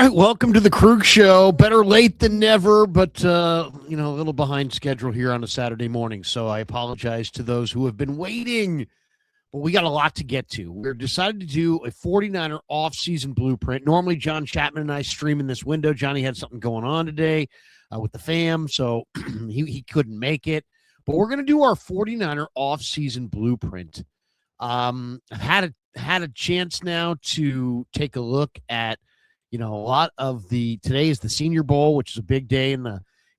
right, welcome to the Krug Show. Better late than never, but, a little behind schedule here on a Saturday morning. So I apologize to those who have been waiting, but we got a lot to get to. We're decided to do a 49er offseason blueprint. Normally, John Chapman and I stream in this window. Johnny had something going on today with the fam, so he couldn't make it. But we're going to do our 49er offseason blueprint. I've had a chance now to take a look at a lot of today is the Senior Bowl, which is a big day in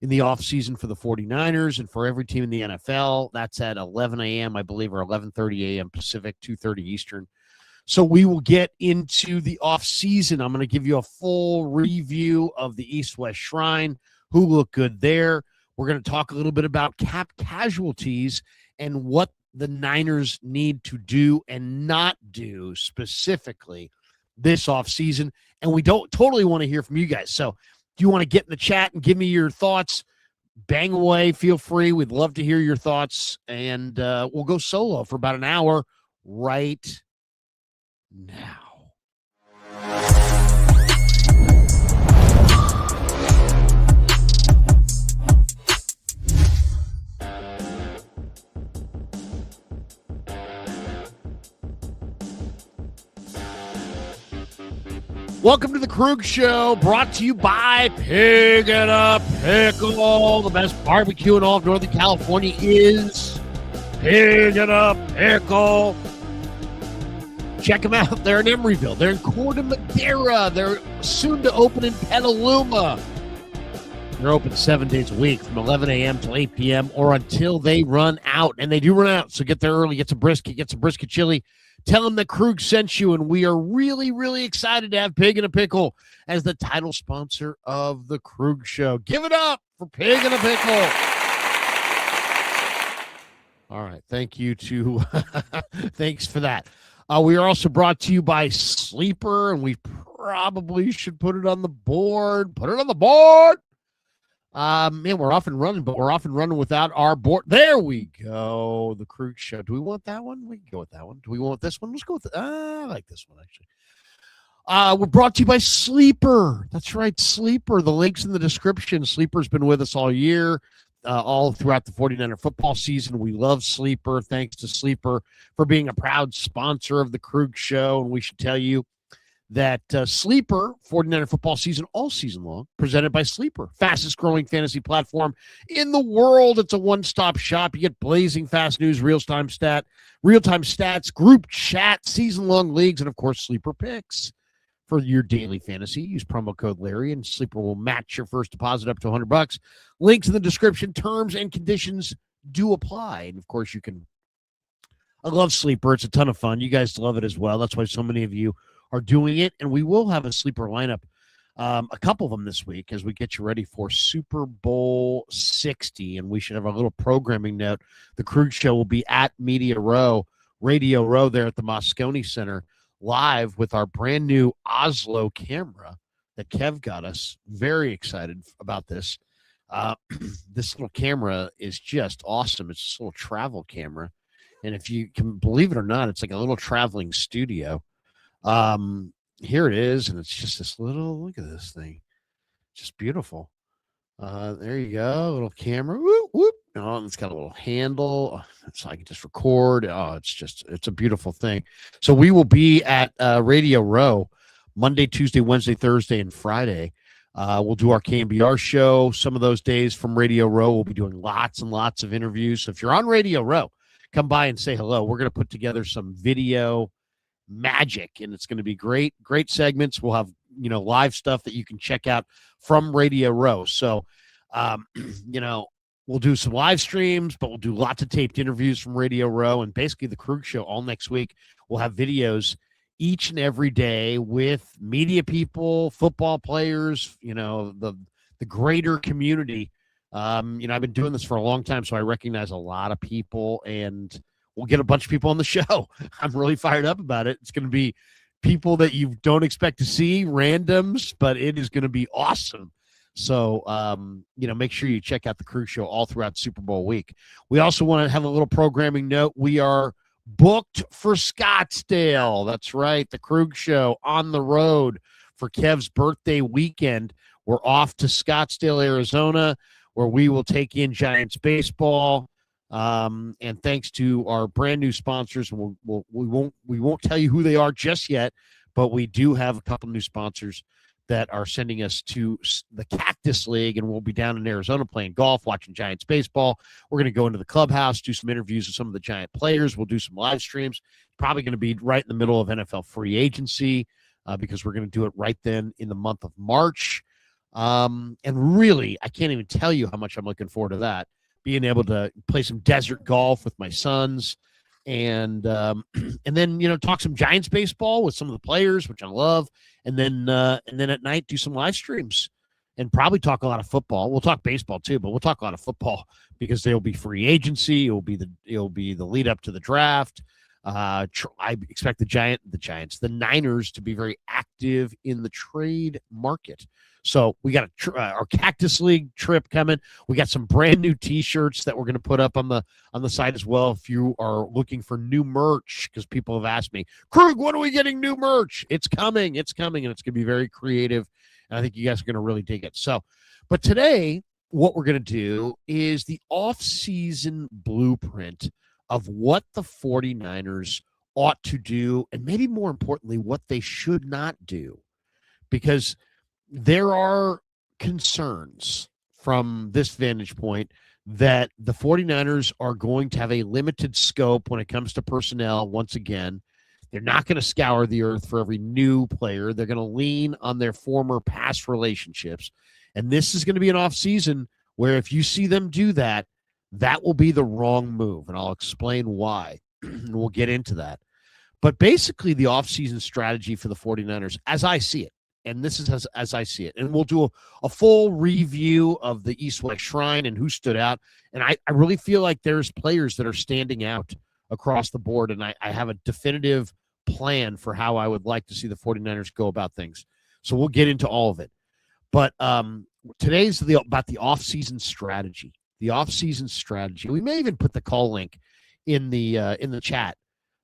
the off season for the 49ers and for every team in the NFL. That's at 11 a.m., I believe, or 11:30 a.m. Pacific, 2:30 Eastern. So we will get into the off season. I'm going to give you a full review of the East-West Shrine, who looked good there. We're going to talk a little bit about cap casualties and what the Niners need to do and not do specifically this offseason. And we don't totally want to hear from you guys. So if you want to get in the chat and give me your thoughts, bang away, feel free. We'd love to hear your thoughts. And we'll go solo for about an hour right now. Welcome to the Krug Show, brought to you by Pig and a Pickle. The best barbecue in all of Northern California is Pig and a Pickle. Check them out. They're in Emeryville. They're in Corte Madera. They're soon to open in Petaluma. They're open 7 days a week from 11 a.m. till 8 p.m. or until they run out. And they do run out, so get there early, get some brisket chili. Tell them that Krug sent you, and we are really, really excited to have Pig and a Pickle as the title sponsor of the Krug Show. Give it up for Pig and a Pickle. All right, thank you to thanks for that. We are also brought to you by Sleeper, and we probably should put it on the board. Put it on the board. Man, we're off and running, but we're off and running without our board. There we go. The Krug Show. Do we want that one? We can go with that one. Do we want this one? Let's go with I like this one, actually. We're brought to you by Sleeper. That's right, Sleeper. The link's in the description. Sleeper's been with us all year, all throughout the 49er football season. We love Sleeper. Thanks to Sleeper for being a proud sponsor of the Krug Show. And we should tell you that Sleeper 49er football season all season long, presented by Sleeper, fastest growing fantasy platform in the world. It's a one-stop shop. You get blazing fast news, real-time stats, group chat, season-long leagues, and of course Sleeper picks for your daily fantasy. Use promo code Larry and Sleeper will match your first deposit up to $100. Links in the description. Terms and conditions do apply. And of course I love Sleeper. It's a ton of fun. You guys love it as well. That's why so many of you are doing it, and we will have a Sleeper lineup, a couple of them this week as we get you ready for Super Bowl 60, and we should have a little programming note. The Krug Show will be at Radio Row there at the Moscone Center, live with our brand new Oslo camera that Kev got us. Very excited about this. This little camera is just awesome. It's this little travel camera, and if you can believe it or not, it's like a little traveling studio. Here it is, and it's just this look at this thing. Just beautiful. There you go, little camera. Whoop, whoop. Oh, and it's got a little handle, so I can just record. Oh, it's a beautiful thing. So we will be at Radio Row Monday, Tuesday, Wednesday, Thursday, and Friday. We'll do our KMBR show some of those days from Radio Row. We'll be doing lots and lots of interviews. So if you're on Radio Row, come by and say hello. We're going to put together some video magic, and it's going to be great segments. We'll have live stuff that you can check out from Radio Row. So we'll do some live streams, but we'll do lots of taped interviews from Radio Row, and basically the Krug Show all next week. We'll have videos each and every day with media people, football players, the greater community. I've been doing this for a long time, so I recognize a lot of people, and we'll get a bunch of people on the show. I'm really fired up about it. It's going to be people that you don't expect to see, randoms, but it is going to be awesome. So, make sure you check out the Krug Show all throughout Super Bowl week. We also want to have a little programming note. We are booked for Scottsdale. That's right. The Krug Show on the road for Kev's birthday weekend. We're off to Scottsdale, Arizona, where we will take in Giants baseball. And thanks to our brand new sponsors, we won't tell you who they are just yet, but we do have a couple new sponsors that are sending us to the Cactus League, and we'll be down in Arizona playing golf, watching Giants baseball. We're going to go into the clubhouse, do some interviews with some of the Giant players. We'll do some live streams. Probably going to be right in the middle of NFL free agency because we're going to do it right then in the month of March. And really, I can't even tell you how much I'm looking forward to that. Being able to play some desert golf with my sons, and then talk some Giants baseball with some of the players, which I love, and then at night do some live streams and probably talk a lot of football. We'll talk baseball too, but we'll talk a lot of football because there'll be free agency. It'll be the lead up to the draft. I expect the Niners to be very active in the trade market. So we got our Cactus League trip coming. We got some brand new T-shirts that we're going to put up on the site as well. If you are looking for new merch, because people have asked me, Krug, when are we getting new merch? It's coming, and it's going to be very creative. And I think you guys are going to really dig it. So, but today, what we're going to do is the off-season blueprint of what the 49ers ought to do, and maybe more importantly, what they should not do. Because there are concerns from this vantage point that the 49ers are going to have a limited scope when it comes to personnel once again. They're not going to scour the earth for every new player. They're going to lean on their former past relationships. And this is going to be an offseason where if you see them do that, that will be the wrong move. And I'll explain why. And we'll get into that. But basically, the offseason strategy for the 49ers, as I see it, and this is as I see it, and we'll do a full review of the East-West Shrine and who stood out. And I really feel like there's players that are standing out across the board, and I have a definitive plan for how I would like to see the 49ers go about things. So we'll get into all of it. But today's about the offseason strategy. The offseason strategy. We may even put the call link in the chat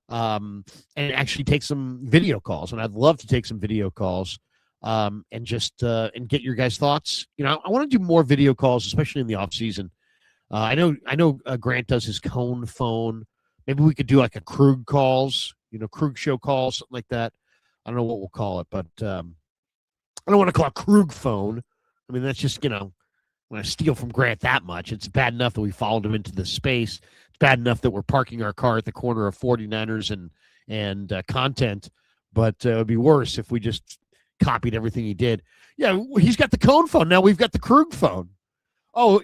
and actually take some video calls. And I'd love to take some video calls and just and get your guys' thoughts. I want to do more video calls, especially in the offseason. I know Grant does his cone phone. Maybe we could do like a Krug calls, Krug show calls, something like that. I don't know what we'll call it, but I don't want to call it Krug phone. I mean, that's just, when I steal from Grant that much, it's bad enough that we followed him into the space. It's bad enough that we're parking our car at the corner of 49ers and content, but it would be worse if we just copied everything he did. Yeah, he's got the cone phone. Now we've got the Krug phone. Oh,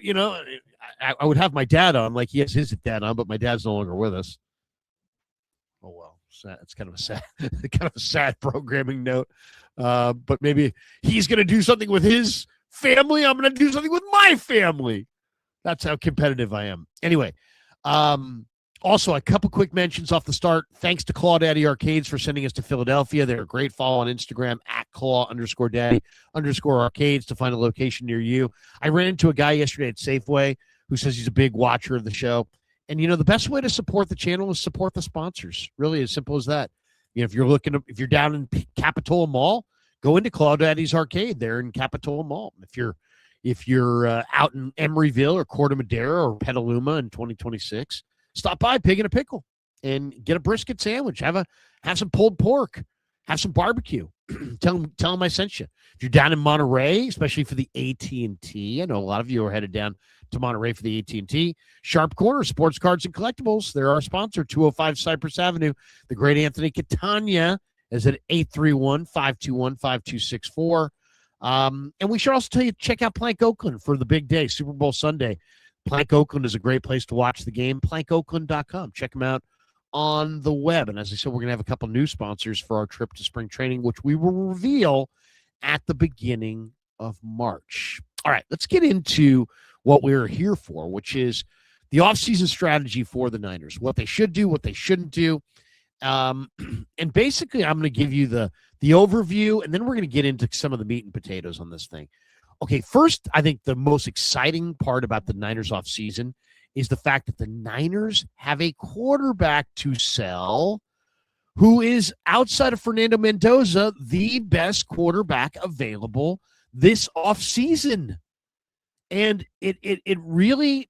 I would have my dad on, like he has his dad on, but my dad's no longer with us. Oh, well, sad. It's kind of a sad programming note. But maybe he's going to do something with his family. I'm going to do something with my family. That's how competitive I am. Anyway, also a couple quick mentions off the start. Thanks to Claw Daddy Arcades for sending us to Philadelphia. They're a great follow on Instagram at Claw_Daddy_Arcades to find a location near you. I ran into a guy yesterday at Safeway who says he's a big watcher of the show. And, the best way to support the channel is support the sponsors. Really as simple as that. If you're down in Capitola Mall, go into Claw Daddy's Arcade there in Capitola Mall. If you're out in Emeryville or Corte Madera or Petaluma in 2026, stop by Pig and a Pickle and get a brisket sandwich. Have some pulled pork. Have some barbecue. Tell them I sent you. If you're down in Monterey, especially for the AT&T, I know a lot of you are headed down to Monterey for the AT&T. Sharp Corner, Sports Cards and Collectibles. They're our sponsor, 205 Cypress Avenue. The great Anthony Catania is at 831-521-5264. And we should also tell you, check out Plank Oakland for the big day, Super Bowl Sunday. Plank Oakland is a great place to watch the game. PlankOakland.com. Check them out on the web. And as I said, we're going to have a couple new sponsors for our trip to spring training, which we will reveal at the beginning of March. All right, let's get into what we're here for, which is the offseason strategy for the Niners, what they should do, what they shouldn't do. And basically, I'm going to give you the overview, and then we're going to get into some of the meat and potatoes on this thing. Okay, first, I think the most exciting part about the Niners offseason is the fact that the Niners have a quarterback to sell who is, outside of Fernando Mendoza, the best quarterback available this offseason. And it really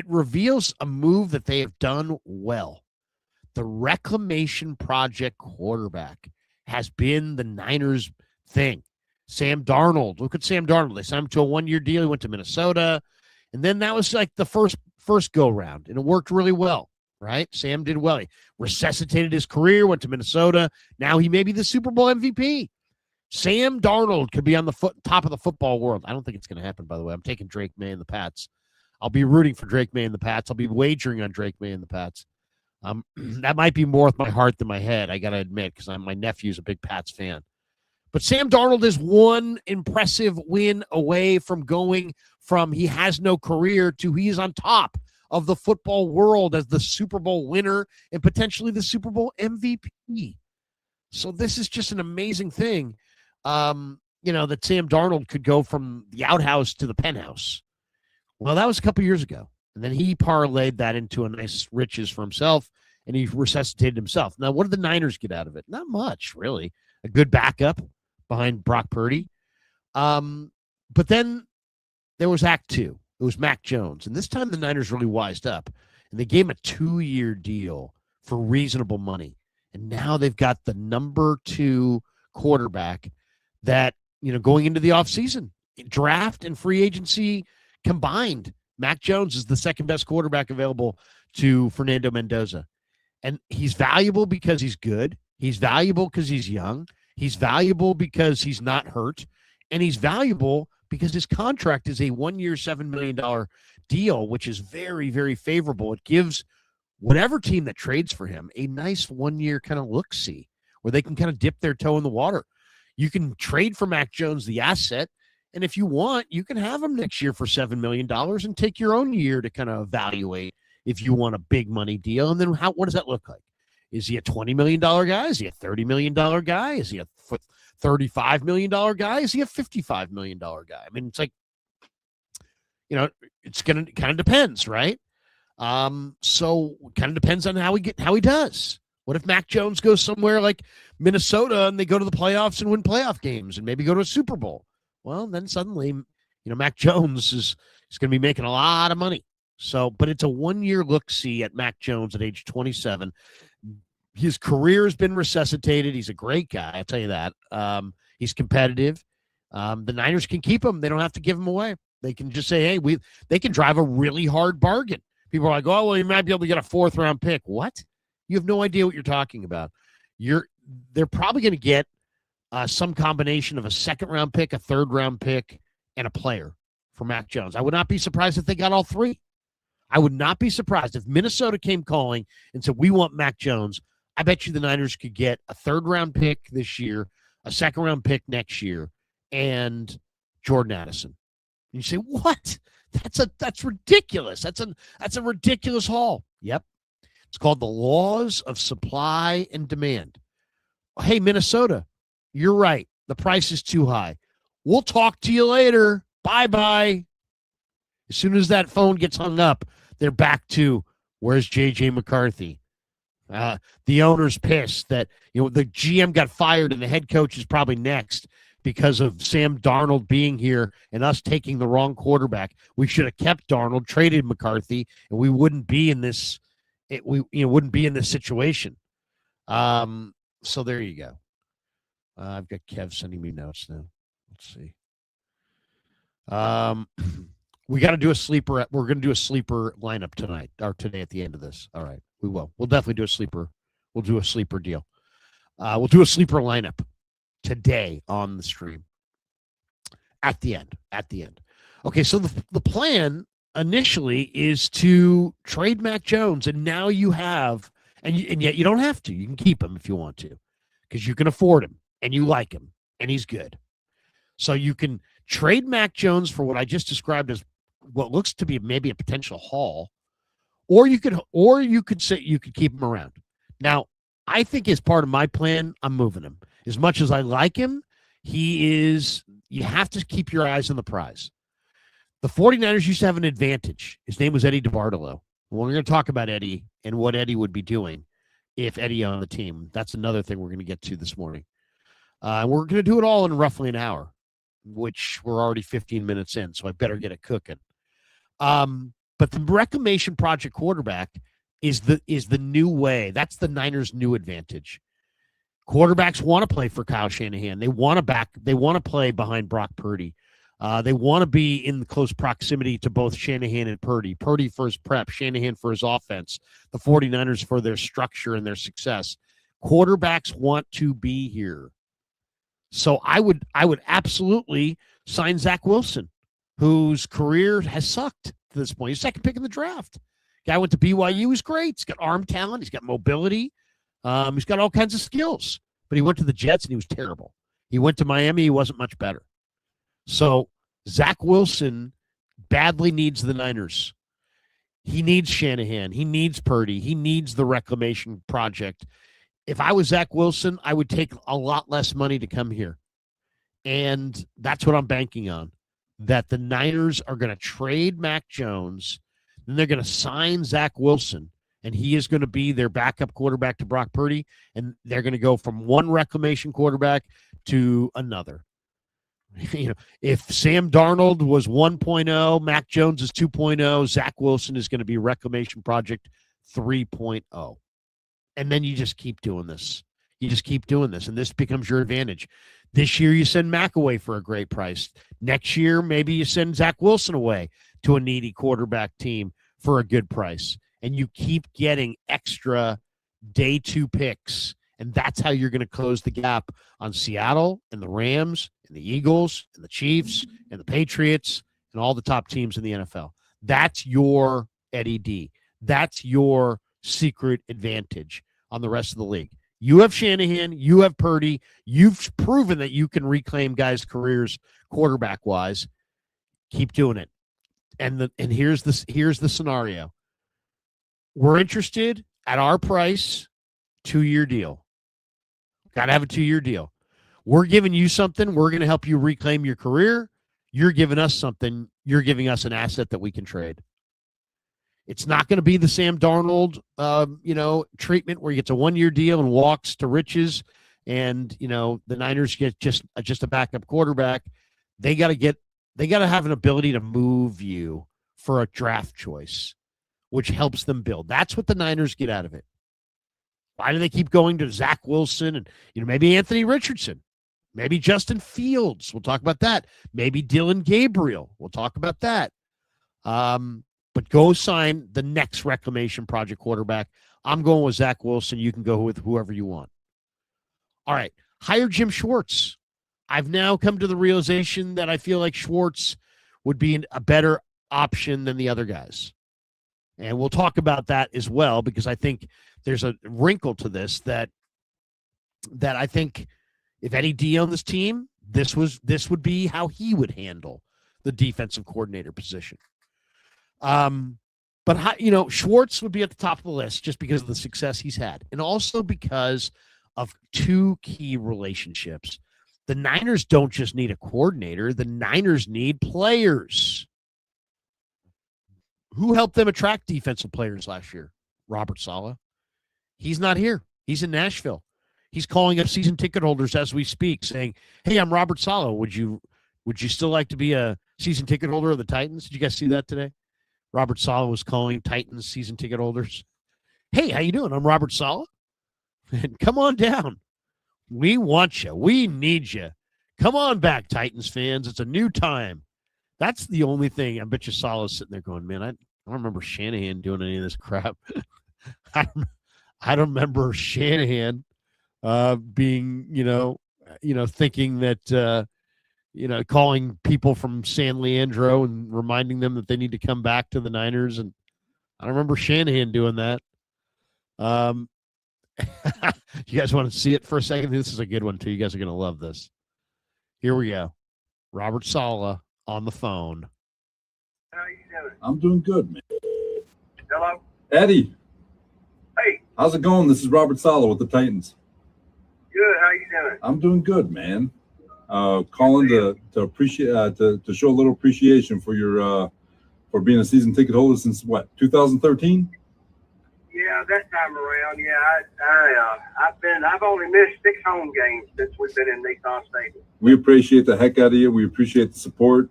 reveals a move that they have done well. The reclamation project quarterback has been the Niners' thing. Sam Darnold, look at Sam Darnold. They signed him to a one-year deal. He went to Minnesota. And then that was like the first go-round, and it worked really well, right? Sam did well. He resuscitated his career, went to Minnesota. Now he may be the Super Bowl MVP. Sam Darnold could be on the top of the football world. I don't think it's going to happen, by the way. I'm taking Drake May and the Pats. I'll be rooting for Drake May and the Pats. I'll be wagering on Drake May and the Pats. That might be more with my heart than my head, I got to admit, because my nephew's a big Pats fan. But Sam Darnold is one impressive win away from going from he has no career to he's on top of the football world as the Super Bowl winner and potentially the Super Bowl MVP. So this is just an amazing thing, that Sam Darnold could go from the outhouse to the penthouse. Well, that was a couple years ago. And then he parlayed that into a nice riches for himself, and he resuscitated himself. Now, what did the Niners get out of it? Not much, really. A good backup behind Brock Purdy. But then there was Act Two. It was Mac Jones. And this time the Niners really wised up, and they gave him a 2-year deal for reasonable money. And now they've got the number 2 quarterback that, going into the offseason, draft and free agency combined, Mac Jones is the second best quarterback available to Fernando Mendoza. And he's valuable because he's good. He's valuable because he's young. He's valuable because he's not hurt. And he's valuable because his contract is a 1-year, $7 million deal, which is very, very favorable. It gives whatever team that trades for him a nice 1-year kind of look-see where they can kind of dip their toe in the water. You can trade for Mac Jones, the asset, and if you want, you can have him next year for $7 million and take your own year to kind of evaluate if you want a big money deal. And then what does that look like? Is he a $20 million guy? Is he a $30 million guy? Is he a $35 million guy? Is he a $55 million guy? I mean, it's like, it's going to kind of depends, right? So kind of depends on how he does. What if Mac Jones goes somewhere like Minnesota and they go to the playoffs and win playoff games and maybe go to a Super Bowl? Well, then suddenly, Mac Jones is going to be making a lot of money. So, but it's a 1-year look-see at Mac Jones at age 27. His career has been resuscitated. He's a great guy, I'll tell you that. He's competitive. The Niners can keep him. They don't have to give him away. They can just say, hey, they can drive a really hard bargain. People are like, oh, well, you might be able to get a 4th-round pick. What? You have no idea what you're talking about. They're probably going to get some combination of a 2nd-round pick, a 3rd-round pick, and a player for Mac Jones. I would not be surprised if they got all 3. I would not be surprised if Minnesota came calling and said, we want Mac Jones. I bet you the Niners could get a 3rd-round pick this year, a 2nd-round pick next year, and Jordan Addison. And you say, what? That's ridiculous. That's a ridiculous haul. Yep. It's called the laws of supply and demand. Hey, Minnesota, you're right. The price is too high. We'll talk to you later. Bye-bye. As soon as that phone gets hung up, they're back to, where's J.J. McCarthy? The owner's pissed that the GM got fired and the head coach is probably next because of Sam Darnold being here and us taking the wrong quarterback. We should have kept Darnold, traded McCarthy, and we wouldn't be in this. Wouldn't be in this situation. So there you go. I've got Kev sending me notes now. Let's see. We got to do a sleeper. We're going to do a sleeper lineup tonight or today at the end of this. All right, we will. We'll definitely do a sleeper. We'll do a sleeper deal. We'll do a sleeper lineup today on the stream. At the end. Okay, so the plan initially is to trade Mac Jones, and now you have, and yet you don't have to. You can keep him if you want to, because you can afford him and you like him and he's good. So you can trade Mac Jones for what I just described as what looks to be maybe a potential haul, or you could say you could keep him around. Now, I think as part of my plan, I'm moving him. As much as I like him, you have to keep your eyes on the prize. The 49ers used to have an advantage. His name was Eddie DeBartolo. Well, we're going to talk about Eddie and what Eddie would be doing if Eddie on the team. That's another thing we're going to get to this morning. We're going to do it all in roughly an hour, which we're already 15 minutes in, so I better get it cooking. But the reclamation project quarterback is the new way. That's the Niners' new advantage. Quarterbacks want to play for Kyle Shanahan. They want to play behind Brock Purdy. They want to be in close proximity to both Shanahan and Purdy. Purdy for his prep, Shanahan for his offense, the 49ers for their structure and their success. Quarterbacks want to be here. So I would absolutely sign Zach Wilson, whose career has sucked to this point. He's second pick in the draft. Guy went to BYU. He's great. He's got arm talent. He's got mobility. He's got all kinds of skills. But he went to the Jets, and he was terrible. He went to Miami. He wasn't much better. So Zach Wilson badly needs the Niners. He needs Shanahan. He needs Purdy. He needs the reclamation project. If I was Zach Wilson, I would take a lot less money to come here. And that's what I'm banking on, that the Niners are going to trade Mac Jones, then they're going to sign Zach Wilson, and he is going to be their backup quarterback to Brock Purdy, and they're going to go from one reclamation quarterback to another. If Sam Darnold was 1.0, Mac Jones is 2.0, Zach Wilson is going to be reclamation project 3.0. And then you just keep doing this. You just keep doing this, and this becomes your advantage. This year, you send Mac away for a great price. Next year, maybe you send Zach Wilson away to a needy quarterback team for a good price. And you keep getting extra day 2 picks. And that's how you're going to close the gap on Seattle and the Rams and the Eagles and the Chiefs and the Patriots and all the top teams in the NFL. That's your Eddie D. That's your secret advantage on the rest of the league. You have Shanahan, you have Purdy, you've proven that you can reclaim guys' careers quarterback-wise. Keep doing it. And here's the scenario. We're interested at our price, 2-year deal. Got to have a 2-year deal. We're giving you something. We're going to help you reclaim your career. You're giving us something. You're giving us an asset that we can trade. It's not going to be the Sam Darnold, treatment where he gets a 1-year deal and walks to riches, and the Niners get just a backup quarterback. They got to have an ability to move you for a draft choice, which helps them build. That's what the Niners get out of it. Why do they keep going to Zach Wilson and maybe Anthony Richardson, maybe Justin Fields? We'll talk about that. Maybe Dylan Gabriel. We'll talk about that. But go sign the next reclamation project quarterback. I'm going with Zach Wilson. You can go with whoever you want. All right. Hire Jim Schwartz. I've now come to the realization that I feel like Schwartz would be a better option than the other guys. And we'll talk about that as well, because I think there's a wrinkle to this that I think if Eddie D on this team, this would be how he would handle the defensive coordinator position. But Schwartz would be at the top of the list just because of the success he's had, and also because of 2 key relationships. The Niners don't just need a coordinator. The Niners need players. Who helped them attract defensive players last year? Robert Saleh. He's not here. He's in Nashville. He's calling up season ticket holders as we speak, saying, "Hey, I'm Robert Saleh. Would you still like to be a season ticket holder of the Titans?" Did you guys see that today? Robert Saleh was calling Titans season ticket holders. "Hey, how you doing? I'm Robert Saleh. And come on down. We want you. We need you. Come on back, Titans fans. It's a new time." That's the only thing. I bet you Saleh's sitting there going, "Man, I don't remember Shanahan doing any of this crap." I don't remember Shanahan being, thinking that, calling people from San Leandro and reminding them that they need to come back to the Niners. And I don't remember Shanahan doing that. You guys want to see it for a second? This is a good one, too. You guys are going to love this. Here we go. Robert Saleh on the phone. How you doing? I'm doing good, man. Hello? Eddie. Hey. How's it going? This is Robert Saleh with the Titans. Good. How you doing? I'm doing good, man. Calling to appreciate to show a little appreciation for your for being a season ticket holder since what, 2013? Yeah, Yeah, that time around, I've only missed 6 home games since we've been in Nissan Stadium. We appreciate the heck out of you. We appreciate the support.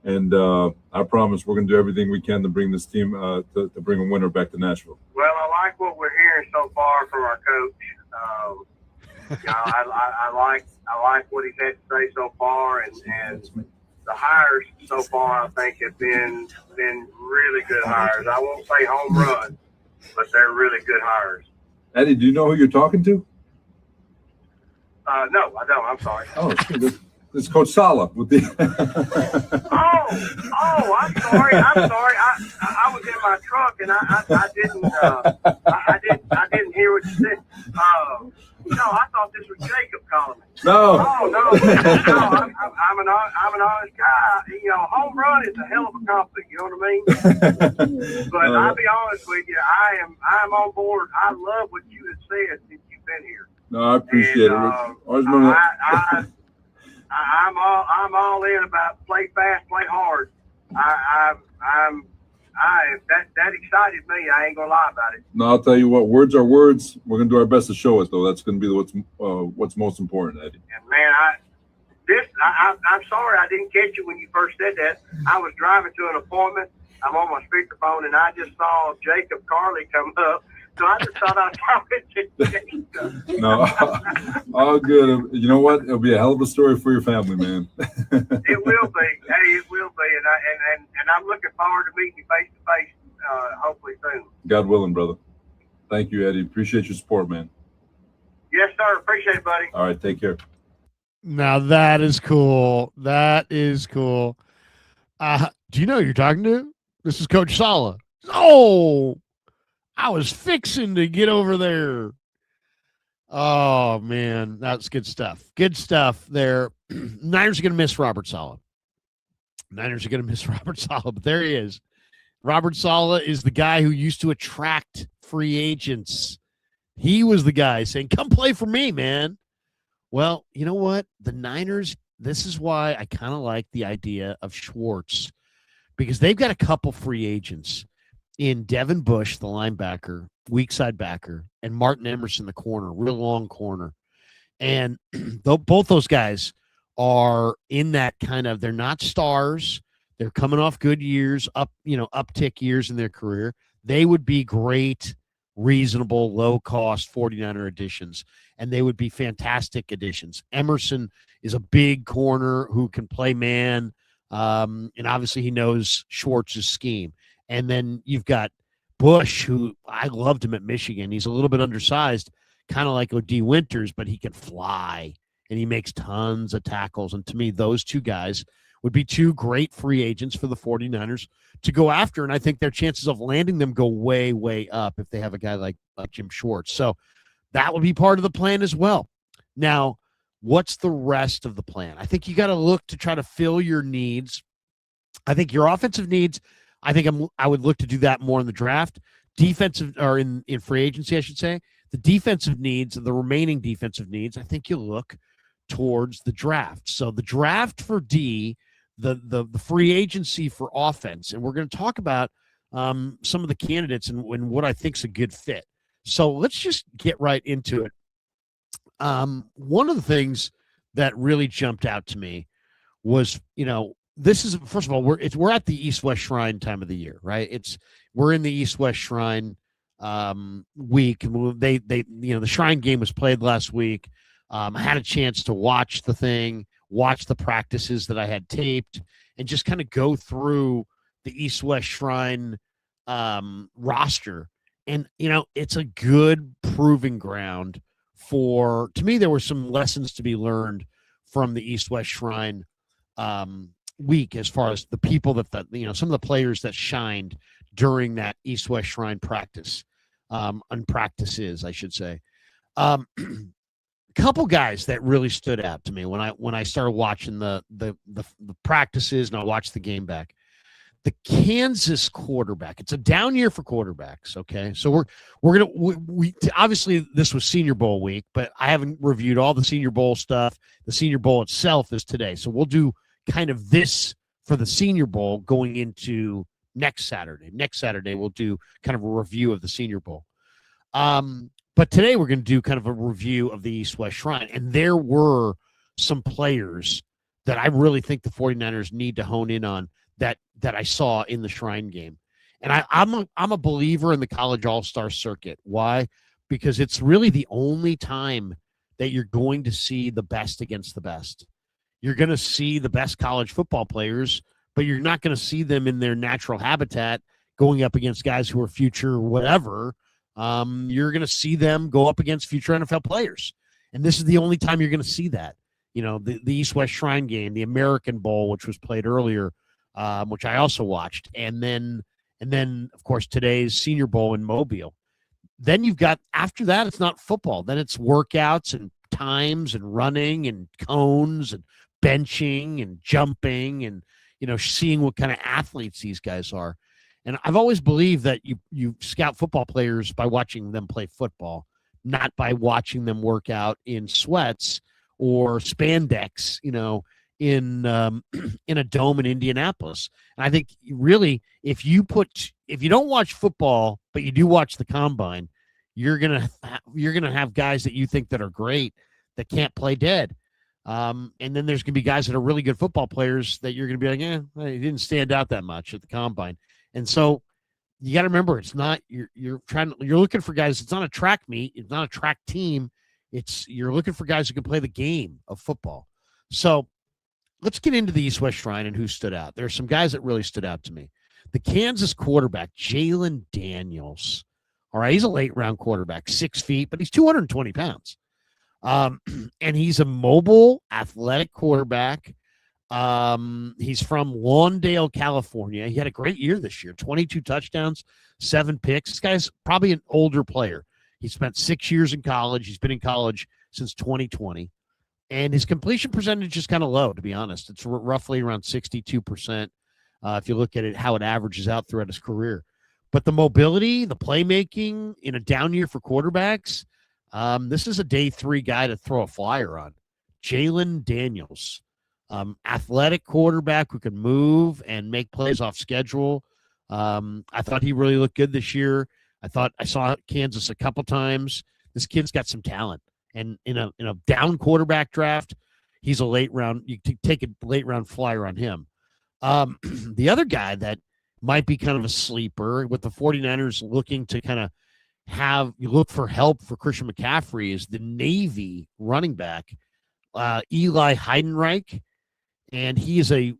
And I promise we're going to do everything we can to bring this team, to bring a winner back to Nashville. Well, I like what we're hearing so far from our coach. I like what he's had to say so far, and the hires so far I think have been really good hires. I won't say home runs, but they're really good hires. Eddie, do you know who you're talking to? No, I don't. I'm sorry. Oh, this is Coach Sala with the. I'm sorry. I was in my truck and I didn't hear what you said. No, I thought this was Jacob calling me. No. No. I'm an honest guy. You know, home run is a hell of a compliment. You know what I mean? But I'll be honest with you. I'm on board. I love what you have said since you've been here. No, I appreciate it. I'm all in about play fast, play hard. That excited me. I ain't gonna lie about it. No, I'll tell you what. Words are words. We're gonna do our best to show it, though. That's gonna be what's most important, Eddie. And man, I'm sorry I didn't catch you when you first said that. I was driving to an appointment. I'm on my speakerphone, and I just saw Jacob Carley come up. So I just thought I was talking to Jacob. No, all good. You know what? It'll be a hell of a story for your family, man. It will be. Hey, it will be. And I'm looking forward to meeting you face to face, hopefully soon. God willing, brother. Thank you, Eddie. Appreciate your support, man. Yes, sir. Appreciate it, buddy. All right, take care. Now that is cool. That is cool. Do you know who you're talking to? This is Coach Sala. Oh, I was fixing to get over there. Oh, man, that's good stuff. Good stuff there. Niners are going to miss Robert Saleh. But there he is. Robert Saleh is the guy who used to attract free agents. He was the guy saying, come play for me, man. Well, you know what? The Niners, this is why I kind of like the idea of Schwartz, because they've got a couple free agents in Devin Bush, the linebacker, weak side backer, and Martin Emerson, the corner, real long corner. And both those guys are in that kind of, they're not stars. They're coming off good years, uptick years in their career. They would be great, reasonable, low-cost 49er additions, and they would be fantastic additions. Emerson is a big corner who can play man, and obviously he knows Schwartz's scheme. And then you've got Bush, who I loved him at Michigan. He's a little bit undersized, kind of like O.D. Winters, but he can fly, and he makes tons of tackles. And to me, those two guys would be two great free agents for the 49ers to go after, and I think their chances of landing them go way, way up if they have a guy like Jim Schwartz. So that would be part of the plan as well. Now, what's the rest of the plan? I think you got to look to try to fill your needs. I think your offensive needs, I would look to do that more in the draft. Defensive, or in free agency, I should say. The defensive needs, the remaining defensive needs, I think you'll look towards the draft. So the draft for D, the free agency for offense, and we're going to talk about some of the candidates and what I think is a good fit. So let's just get right into it. One of the things that really jumped out to me was, this is, first of all, we're at the East-West Shrine time of the year, right? We're in the East-West Shrine week. They the Shrine game was played last week. I had a chance to watch the thing, watch the practices that I had taped, and just kind of go through the East-West Shrine roster. And, it's a good proving ground to me, there were some lessons to be learned from the East-West Shrine week, as far as the people that some of the players that shined during that East-West Shrine practice, and practices, I should say. Couple guys that really stood out to me when I started watching the practices and I watched the game back. The Kansas quarterback. It's a down year for quarterbacks. Okay, so we obviously this was Senior Bowl week, but I haven't reviewed all the Senior Bowl stuff. The Senior Bowl itself is today, so we'll do kind of this for the Senior Bowl going into next Saturday. Next Saturday we'll do kind of a review of the Senior Bowl. But today we're going to do kind of a review of the East-West Shrine, and there were some players that I really think the 49ers need to hone in on that I saw in the Shrine game. And I'm a believer in the college all-star circuit. Why? Because it's really the only time that you're going to see the best against the best. You're going to see the best college football players, but you're not going to see them in their natural habitat going up against guys who are future whatever. You're going to see them go up against future NFL players. And this is the only time you're going to see that. You know, the East-West Shrine game, the American Bowl, which was played earlier, which I also watched. And then, of course, today's Senior Bowl in Mobile. Then you've got, after that, it's not football. Then it's workouts and times and running and cones and benching and jumping and, you know, seeing what kind of athletes these guys are. And I've always believed that you scout football players by watching them play football, not by watching them work out in sweats or spandex, you know, in a dome in Indianapolis. And I think really, if you don't watch football, but you do watch the combine, you're gonna have guys that you think that are great that can't play dead. And then there's gonna be guys that are really good football players that you're gonna be like, he didn't stand out that much at the combine. And so you got to remember, it's not you're looking for guys. It's not a track meet. It's not a track team. You're looking for guys who can play the game of football. So let's get into the East-West Shrine and who stood out. There are some guys that really stood out to me. The Kansas quarterback, Jalen Daniels. All right, he's a late-round quarterback, 6 feet, but he's 220 pounds. And he's a mobile, athletic quarterback. He's from Lawndale, California. He had a great year this year, 22 touchdowns, 7 picks. This guy's probably an older player. He spent 6 years in college. He's been in college since 2020. And his completion percentage is kind of low, to be honest. It's roughly around 62%. If you look at it, how it averages out throughout his career. But the mobility, the playmaking in a down year for quarterbacks, this is a day 3 guy to throw a flyer on. Jalen Daniels. Athletic quarterback who can move and make plays off schedule. I thought he really looked good this year. I saw Kansas a couple times. This kid's got some talent. And in a down quarterback draft, he's a late round. You take a late round flyer on him. The other guy that might be kind of a sleeper with the 49ers looking to kind of look for help for Christian McCaffrey is the Navy running back, Eli Heidenreich. And he was a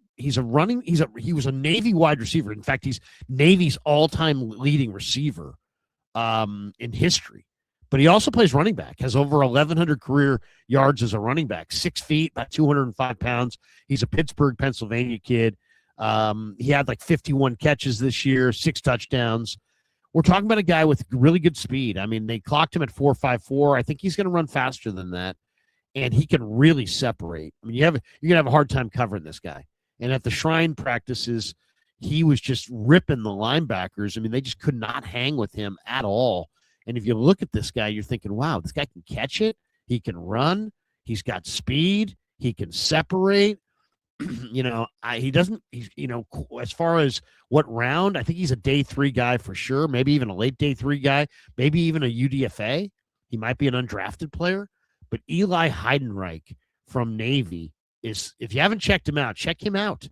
Navy wide receiver. In fact, he's Navy's all-time leading receiver in history. But he also plays running back, has over 1,100 career yards as a running back, 6 feet, about 205 pounds. He's a Pittsburgh, Pennsylvania kid. He had like 51 catches this year, 6 touchdowns. We're talking about a guy with really good speed. I mean, they clocked him at 4.54. I think he's going to run faster than that. And he can really separate. I mean, you're going to have a hard time covering this guy. And at the Shrine practices, he was just ripping the linebackers. I mean, they just could not hang with him at all. And if you look at this guy, you're thinking, wow, this guy can catch it. He can run. He's got speed. He can separate. As far as what round, I think he's a day 3 guy for sure. Maybe even a late day 3 guy. Maybe even a UDFA. He might be an undrafted player. But Eli Heidenreich from Navy is, if you haven't checked him out, check him out.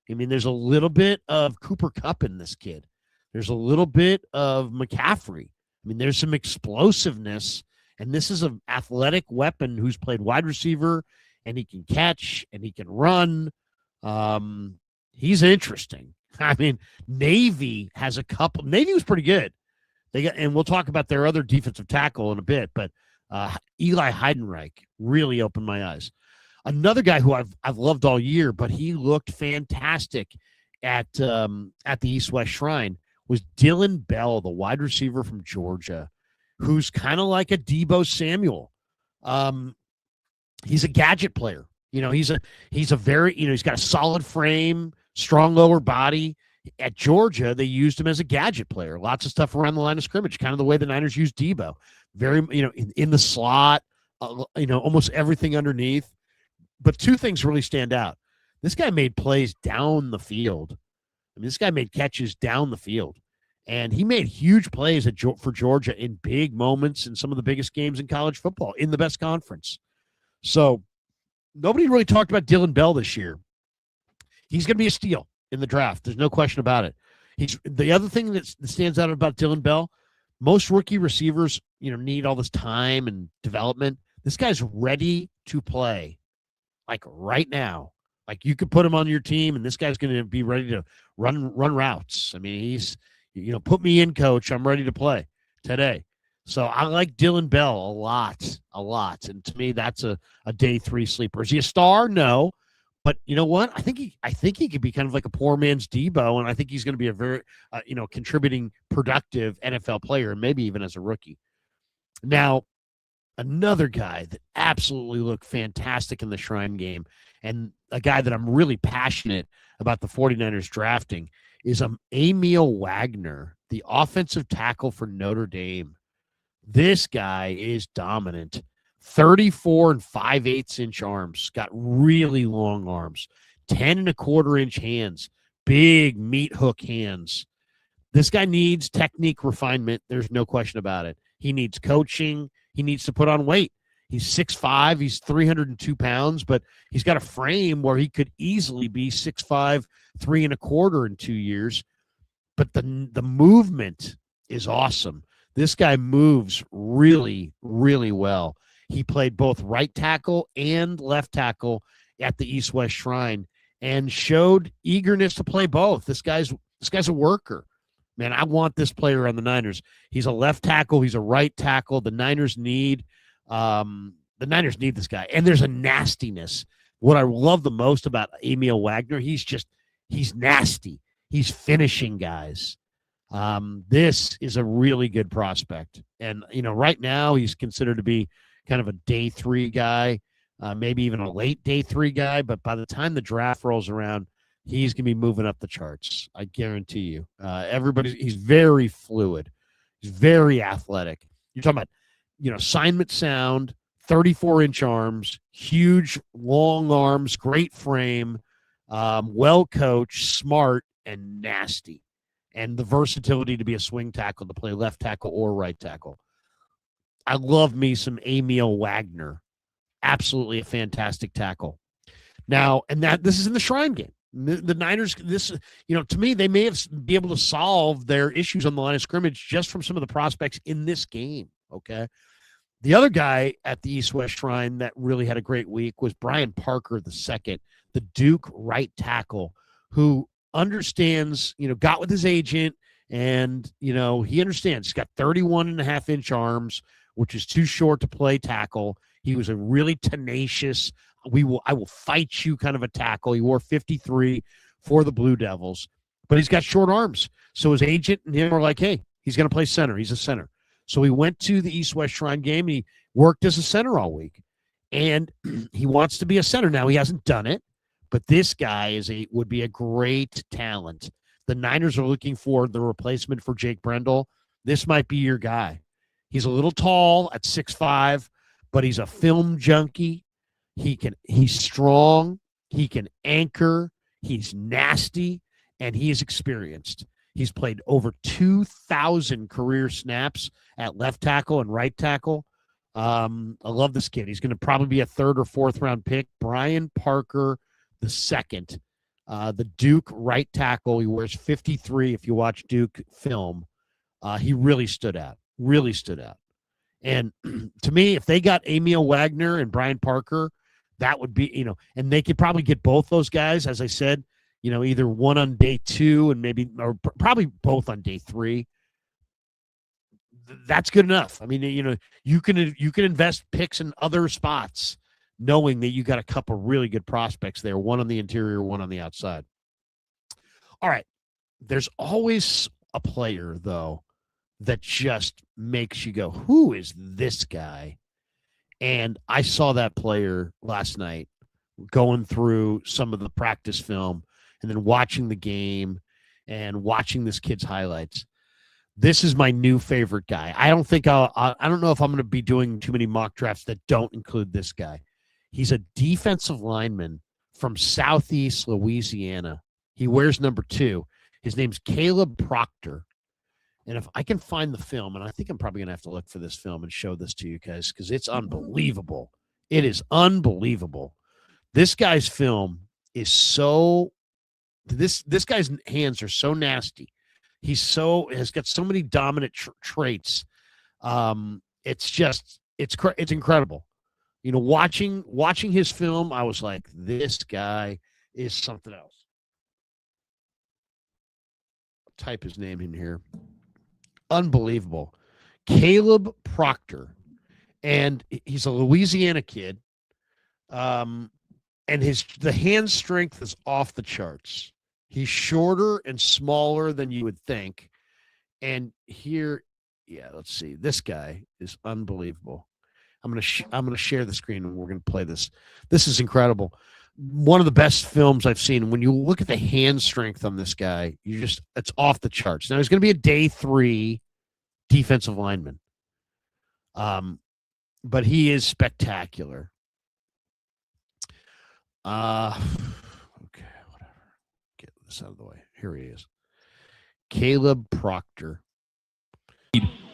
I mean, there's a little bit of Cooper Kupp in this kid. There's a little bit of McCaffrey. I mean, there's some explosiveness, and this is an athletic weapon who's played wide receiver, and he can catch, and he can run. He's interesting. I mean, Navy has a couple. Navy was pretty good. And we'll talk about their other defensive tackle in a bit, but Eli Heidenreich really opened my eyes. Another guy who I've loved all year, but he looked fantastic at the East-West Shrine was Dylan Bell, the wide receiver from Georgia, who's kind of like a Deebo Samuel. He's a gadget player. You know, he's a very, he's got a solid frame, strong lower body. At Georgia, they used him as a gadget player. Lots of stuff around the line of scrimmage, kind of the way the Niners use Deebo. Very, in the slot, almost everything underneath. But 2 things really stand out. This guy made plays down the field. I mean, this guy made catches down the field. And he made huge plays for Georgia in big moments in some of the biggest games in college football in the best conference. So nobody really talked about Dylan Bell this year. He's going to be a steal in the draft. There's no question about it. The other thing that stands out about Dylan Bell, most rookie receivers, need all this time and development. This guy's ready to play, like right now. Like you could put him on your team, and this guy's going to be ready to run routes. I mean, he's, put me in, coach. I'm ready to play today. So I like Dylan Bell a lot. And to me, that's a day 3 sleeper. Is he a star? No. But you know what? I think he could be kind of like a poor man's Debo, and I think he's going to be a very, contributing, productive NFL player, maybe even as a rookie. Now, another guy that absolutely looked fantastic in the Shrine game, and a guy that I'm really passionate about the 49ers drafting, is Emil Wagner, the offensive tackle for Notre Dame. This guy is dominant. 34 and 5/8 inch arms, got really long arms, 10 and a quarter inch hands, big meat hook hands. This guy needs technique refinement. There's no question about it. He needs coaching. He needs to put on weight. He's 6'5", he's 302 pounds, but he's got a frame where he could easily be 6'5", 3 1/4 in 2 years. But the movement is awesome. This guy moves really, really well. He played both right tackle and left tackle at the East-West Shrine and showed eagerness to play both. This guy's a worker. Man, I want this player on the Niners. He's a left tackle. He's a right tackle. The Niners need this guy. And there's a nastiness. What I love the most about Emil Wagner, he's nasty. He's finishing guys. This is a really good prospect. And, right now he's considered to be kind of a day 3 guy, maybe even a late day 3 guy. But by the time the draft rolls around, he's going to be moving up the charts. I guarantee you. He's very fluid. He's very athletic. You're talking about, assignment sound, 34-inch arms, huge, long arms, great frame, well coached, smart, and nasty. And the versatility to be a swing tackle, to play left tackle or right tackle. I love me some Emil Wagner. Absolutely a fantastic tackle. Now, and this is in the Shrine game. The Niners, to me, they may be able to solve their issues on the line of scrimmage just from some of the prospects in this game, okay? The other guy at the East-West Shrine that really had a great week was Brian Parker II, the Duke right tackle, who understands, got with his agent, and, he understands. He's got 31.5-inch arms, which is too short to play tackle. He was a really tenacious, I will fight you kind of a tackle. He wore 53 for the Blue Devils, but he's got short arms. So his agent and him are like, hey, he's going to play center. He's a center. So he went to the East-West Shrine game, and he worked as a center all week. And he wants to be a center. Now, he hasn't done it, but this guy would be a great talent. The Niners are looking for the replacement for Jake Brendel. This might be your guy. He's a little tall at 6'5", but he's a film junkie. He's strong. He can anchor. He's nasty, and he is experienced. He's played over 2,000 career snaps at left tackle and right tackle. I love this kid. He's going to probably be a 3rd or 4th round pick. Brian Parker II, the Duke right tackle. He wears 53. If you watch Duke film, he really stood out. Really stood out. And to me, if they got Emil Wagner and Brian Parker, that would be, and they could probably get both those guys, as I said, either one on day 2 and or probably both on day 3. That's good enough. I mean, you can invest picks in other spots, knowing that you got a couple really good prospects there, one on the interior, one on the outside. All right. There's always a player, though, that just makes you go, who is this guy? And I saw that player last night going through some of the practice film and then watching the game and watching this kid's highlights. This is my new favorite guy. I don't know if I'm going to be doing too many mock drafts that don't include this guy. He's a defensive lineman from Southeast Louisiana. He wears number 2. His name's Caleb Proctor. And if I can find the film, and I think I'm probably going to have to look for this film and show this to you guys because it's unbelievable. It is unbelievable. This guy's film is so this guy's hands are so nasty. Has got so many dominant traits. It's incredible. You know, watching his film, I was like, this guy is something else. I'll type his name in here. Unbelievable. Caleb Proctor. And he's a Louisiana kid. And the hand strength is off the charts. He's shorter and smaller than you would think. And here, let's see. This guy is unbelievable. I'm gonna share the screen and we're gonna play this. This is incredible. One of the best films I've seen. When you look at the hand strength on this guy, it's off the charts. Now he's gonna be a day 3 defensive lineman. But he is spectacular. Okay, whatever. Get this out of the way. Here he is. Caleb Proctor.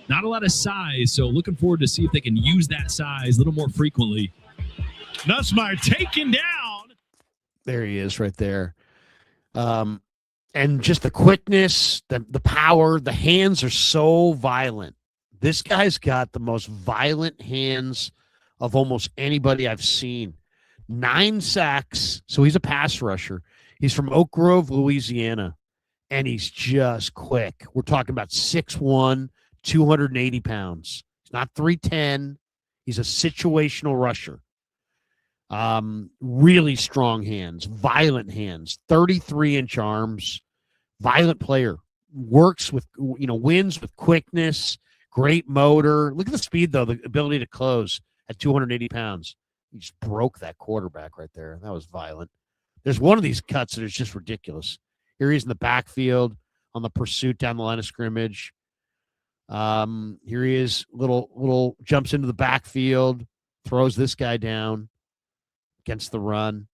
Not a lot of size, so looking forward to see if they can use that size a little more frequently. Nussmeier taken down. There he is right there. And just the quickness, the power, the hands are so violent. This guy's got the most violent hands of almost anybody I've seen. 9 sacks, so he's a pass rusher. He's from Oak Grove, Louisiana, and he's just quick. We're talking about 6'1", 280 pounds. He's not 310. He's a situational rusher. Really strong hands, violent hands, 33-inch arms, violent player. Works with, wins with quickness, great motor. Look at the speed, though, the ability to close at 280 pounds. He just broke that quarterback right there. That was violent. There's one of these cuts that is just ridiculous. Here he is in the backfield on the pursuit down the line of scrimmage. Here he is, little jumps into the backfield, throws this guy down against the run.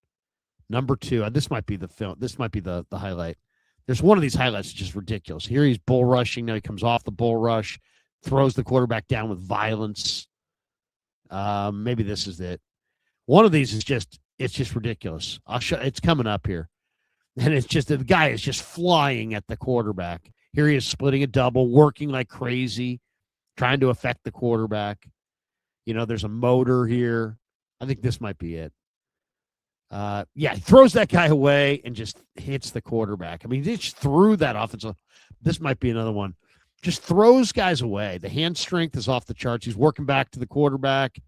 Number 2, this might be the film. This might be the highlight. There's one of these highlights that's just ridiculous. Here he's bull rushing. Now he comes off the bull rush, throws the quarterback down with violence. Maybe this is it. One of these is it's just ridiculous. I'll show. It's coming up here, and it's just the guy is just flying at the quarterback. Here he is splitting a double, working like crazy, trying to affect the quarterback. There's a motor here. I think this might be it. He throws that guy away and just hits the quarterback. I mean, he just threw that offensive. This might be another one. Just throws guys away. The hand strength is off the charts. He's working back to the quarterback.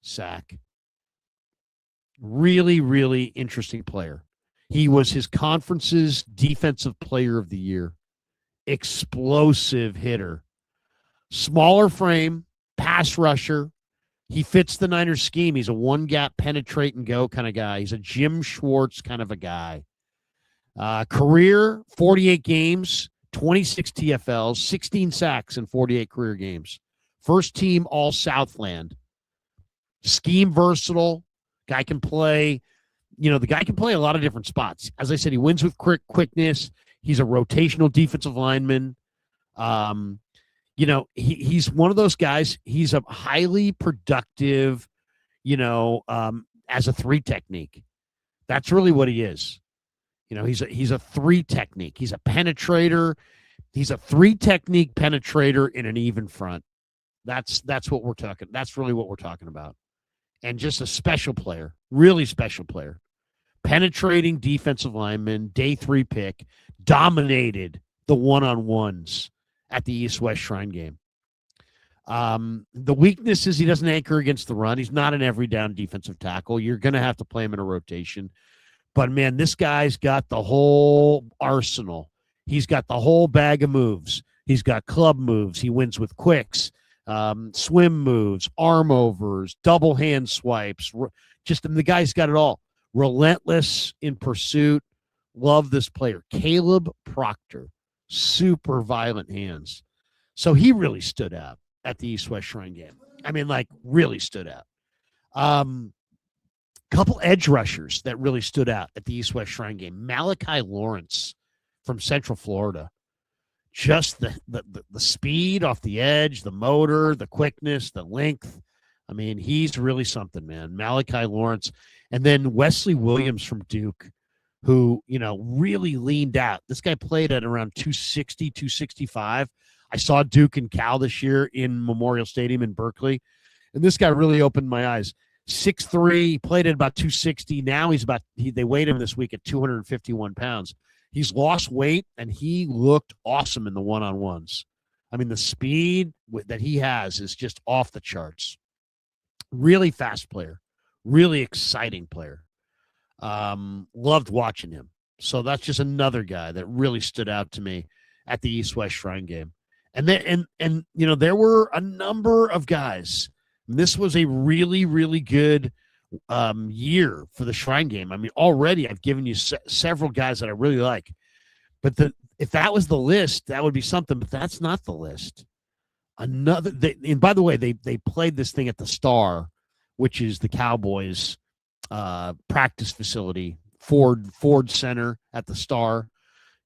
Sack. Really, really interesting player. He was his conference's defensive player of the year. Explosive hitter. Smaller frame, pass rusher. He fits the Niners scheme. He's a one-gap penetrate and go kind of guy. He's a Jim Schwartz kind of a guy. Career, 48 games, 26 TFLs, 16 sacks in 48 career games. First team All-Southland. Scheme versatile. Guy can play, the guy can play a lot of different spots. As I said, he wins with quickness. He's a rotational defensive lineman. He's one of those guys. He's a highly productive, as a 3 technique. That's really what he is. He's a 3 technique. He's a penetrator. He's a 3 technique penetrator in an even front. That's what we're talking. That's really what we're talking about. And just a special player, really special player. Penetrating defensive lineman, day 3 pick, dominated the one-on-ones at the East-West Shrine game. The weakness is he doesn't anchor against the run. He's not an every down defensive tackle. You're going to have to play him in a rotation. But, man, this guy's got the whole arsenal. He's got the whole bag of moves. He's got club moves. He wins with quicks, swim moves, arm overs, double hand swipes. The guy's got it all. Relentless in pursuit. Love this player. Caleb Proctor. Super violent hands. So he really stood out at the East-West Shrine game. I mean, really stood out. Couple edge rushers that really stood out at the East-West Shrine game. Malachi Lawrence from Central Florida. just the speed off the edge, the motor, the quickness, the length. I mean, he's really something, man. Malachi Lawrence. And then Wesley Williams from Duke, who, really leaned out. This guy played at around 260, 265. I saw Duke and Cal this year in Memorial Stadium in Berkeley, and this guy really opened my eyes. 6'3", played at about 260. Now they weighed him this week at 251 pounds. He's lost weight, and he looked awesome in the one-on-ones. I mean, the speed that he has is just off the charts. Really fast player, really exciting player. Loved watching him. So that's just another guy that really stood out to me at the East-West Shrine game. And then, there were a number of guys. This was a really, really good year for the Shrine game. I mean, already I've given you several guys that I really like. But if that was the list, that would be something. But that's not the list. And by the way, they played this thing at the Star, which is the Cowboys' practice facility, Ford Center at the Star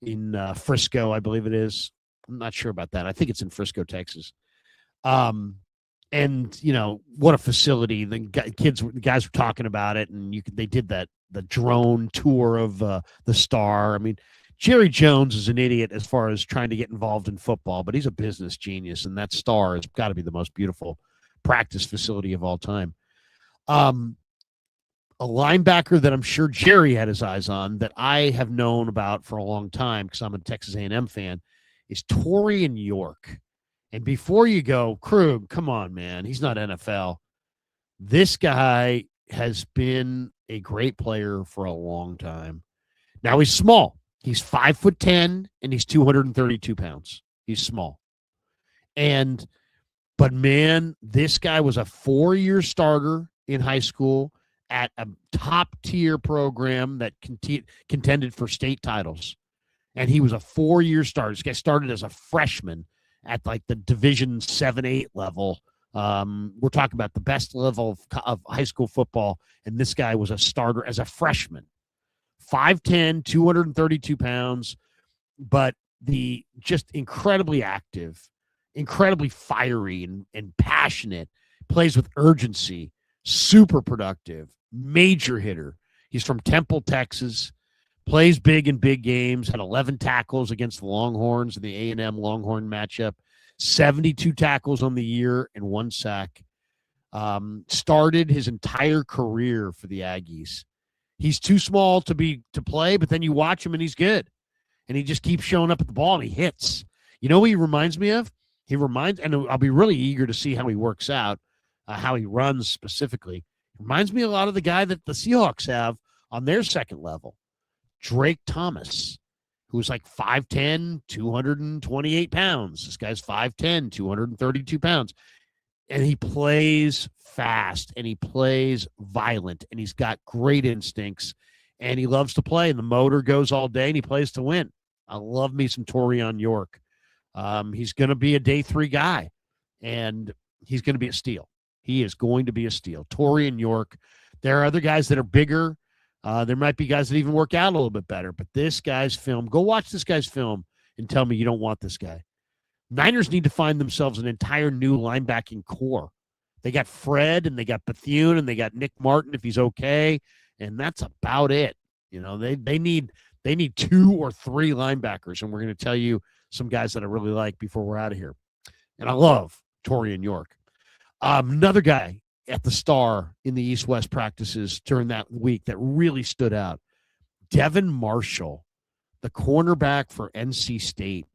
in Frisco, I believe it is. I'm not sure about that. I think it's in Frisco, Texas. And what a facility. The guys were talking about it, and they did the drone tour of the Star. I mean, Jerry Jones is an idiot as far as trying to get involved in football, but he's a business genius, and that Star has got to be the most beautiful practice facility of all time. A linebacker that I'm sure Jerry had his eyes on, that I have known about for a long time because I'm a Texas A&M fan, is Torian York. And before you go, Krug, come on, man, he's not NFL. This guy has been a great player for a long time. Now he's small. He's 5'10", and he's 232 pounds. He's small. But man, this guy was a 4-year starter in high school at a top-tier program that contended for state titles. And he was a 4-year starter. This guy started as a freshman at like the Division 7-8 level. We're talking about the best level of high school football, and this guy was a starter as a freshman. 5'10", 232 pounds, but just incredibly active, incredibly fiery and passionate, plays with urgency, super productive, major hitter. He's from Temple, Texas, plays big in big games, had 11 tackles against the Longhorns in the A&M Longhorn matchup, 72 tackles on the year and 1 sack. Started his entire career for the Aggies. He's too small to play, but then you watch him and he's good. And he just keeps showing up at the ball and he hits. You know what he reminds me of? And I'll be really eager to see how he works out, how he runs specifically. Reminds me a lot of the guy that the Seahawks have on their second level, Drake Thomas, who's like 5'10", 228 pounds. This guy's 5'10", 232 pounds. And he plays fast, and he plays violent, and he's got great instincts, and he loves to play, and the motor goes all day, and he plays to win. I love me some Torian York. He's going to be a day 3 guy, and he's going to be a steal. He is going to be a steal. Torian York. There are other guys that are bigger. There might be guys that even work out a little bit better, but this guy's film, go watch this guy's film and tell me you don't want this guy. Niners need to find themselves an entire new linebacking core. They got Fred, and they got Bethune, and they got Nick Martin if he's okay, and that's about it. They need 2 or 3 linebackers, and we're going to tell you some guys that I really like before we're out of here. And I love Torian York. Another guy at the Star in the East-West practices during that week that really stood out, Devin Marshall, the cornerback for NC State.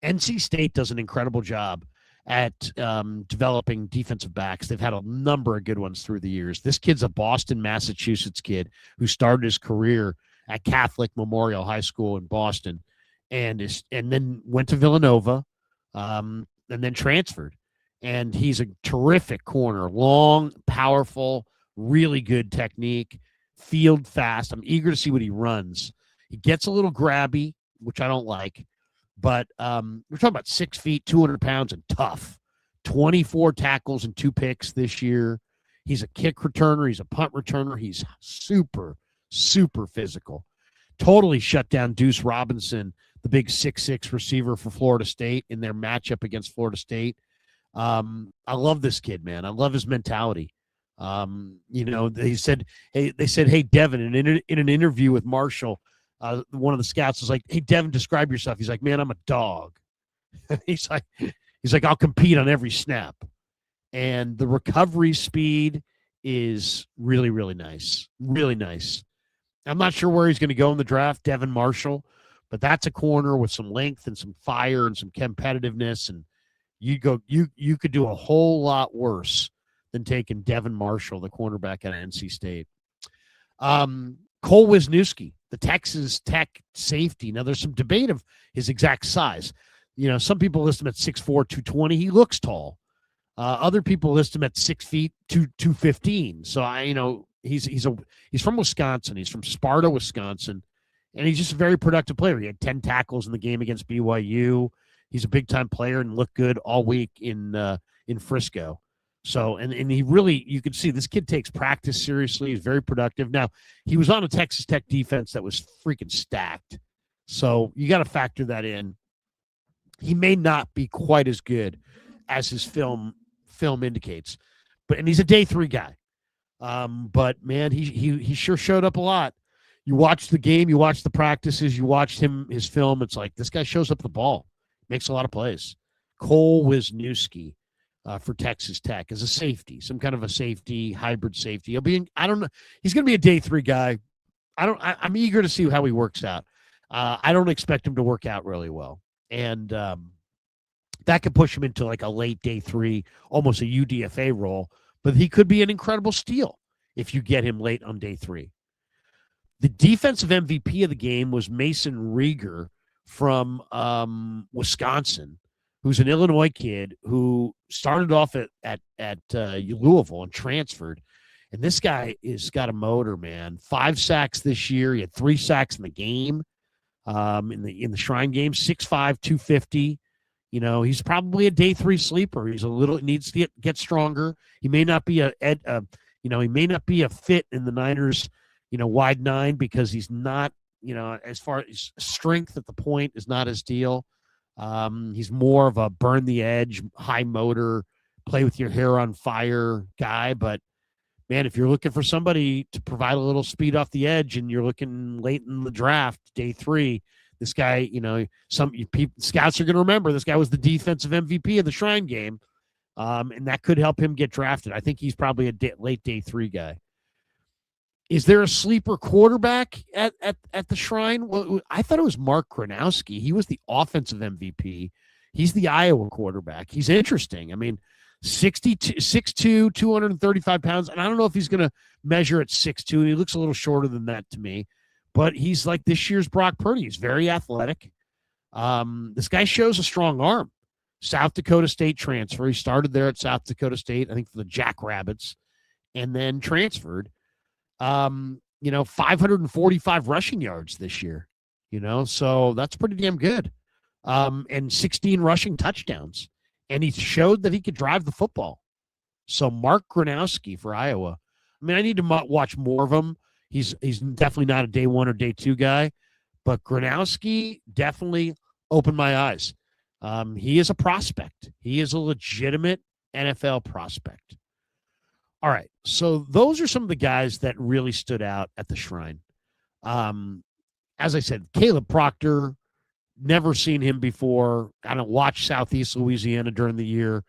NC State does an incredible job at developing defensive backs. They've had a number of good ones through the years. This kid's a Boston, Massachusetts kid who started his career at Catholic Memorial High School in Boston and then went to Villanova and then transferred. And he's a terrific corner, long, powerful, really good technique, field fast. I'm eager to see what he runs. He gets a little grabby, which I don't like. But we're talking about 6 feet, 200 pounds, and tough. 24 tackles and 2 picks this year. He's a kick returner. He's a punt returner. He's super, super physical. Totally shut down Deuce Robinson, the big 6'6" receiver for Florida State in their matchup against Florida State. I love this kid, man. I love his mentality. They said, hey, Devin, in an interview with Marshall, one of the scouts was like, hey, Devin, describe yourself. He's like, man, I'm a dog. he's like, I'll compete on every snap. And the recovery speed is really, really nice. Really nice. I'm not sure where he's going to go in the draft, Devin Marshall, but that's a corner with some length and some fire and some competitiveness. And you could do a whole lot worse than taking Devin Marshall, the cornerback at NC State. Cole Wisniewski, the Texas Tech safety. Now, there's some debate of his exact size. Some people list him at 6'4", 220. He looks tall. Other people list him at 6 feet, 215. So he's from Wisconsin. He's from Sparta, Wisconsin, and he's just a very productive player. He had 10 tackles in the game against BYU. He's a big time player and looked good all week in Frisco. So, and he really, you can see this kid takes practice seriously. He's very productive. Now, he was on a Texas Tech defense that was freaking stacked. So you got to factor that in. He may not be quite as good as his film indicates, and he's a day 3 guy. But man, he sure showed up a lot. You watch the game, you watch the practices, you watch his film. It's like this guy shows up the ball, makes a lot of plays. Cole Wisniewski for Texas Tech as a safety, some kind of a safety, hybrid safety. I don't know. He's going to be a day 3 guy. I'm eager to see how he works out. I don't expect him to work out really well. And that could push him into like a late day 3, almost a UDFA role. But he could be an incredible steal if you get him late on day 3. The defensive MVP of the game was Mason Rieger from Wisconsin, who's an Illinois kid who started off at Louisville and transferred. And this guy has got a motor, man. 5 sacks this year. He had 3 sacks in the game, in the Shrine game. 6'5", 250. He's probably a day 3 sleeper. Needs to get stronger. He may not be he may not be a fit in the Niners, wide 9 because he's not, as far as strength at the point is not his deal. He's more of a burn the edge, high motor, play with your hair on fire guy. But man, if you're looking for somebody to provide a little speed off the edge and you're looking late in the draft, day 3, this guy, scouts are going to remember this guy was the defensive MVP of the Shrine game, and that could help him get drafted. I think he's probably a late day 3 guy. Is there a sleeper quarterback at the Shrine? Well, I thought it was Mark Gronowski. He was the offensive MVP. He's the Iowa quarterback. He's interesting. I mean, 6'2", 235 pounds, and I don't know if he's going to measure at 6'2". He looks a little shorter than that to me. But he's like this year's Brock Purdy. He's very athletic. This guy shows a strong arm. South Dakota State transfer. He started there at South Dakota State, I think for the Jackrabbits, and then transferred. 545 rushing yards this year. So that's pretty damn good. And 16 rushing touchdowns. And he showed that he could drive the football. So Mark Gronowski for Iowa. I mean, I need to watch more of him. He's definitely not a day 1 or day 2 guy, but Gronowski definitely opened my eyes. He is a prospect. He is a legitimate NFL prospect. All right, so those are some of the guys that really stood out at the Shrine. As I said, Caleb Proctor, never seen him before. I don't watch Southeast Louisiana during the year,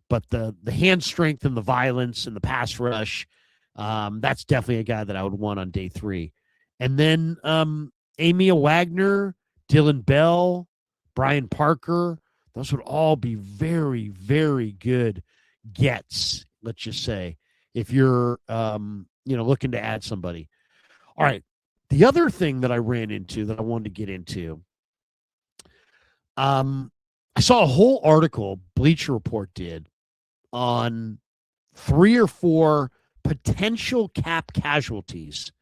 but the hand strength and the violence and the pass rush, that's definitely a guy that I would want on day 3. And then Amia Wagner, Dylan Bell, Brian Parker, those would all be very, very good gets, let's just say, if you're looking to add somebody. All right. The other thing that I ran into that I wanted to get into, I saw a whole article Bleacher Report did on 3 or 4 potential cap casualties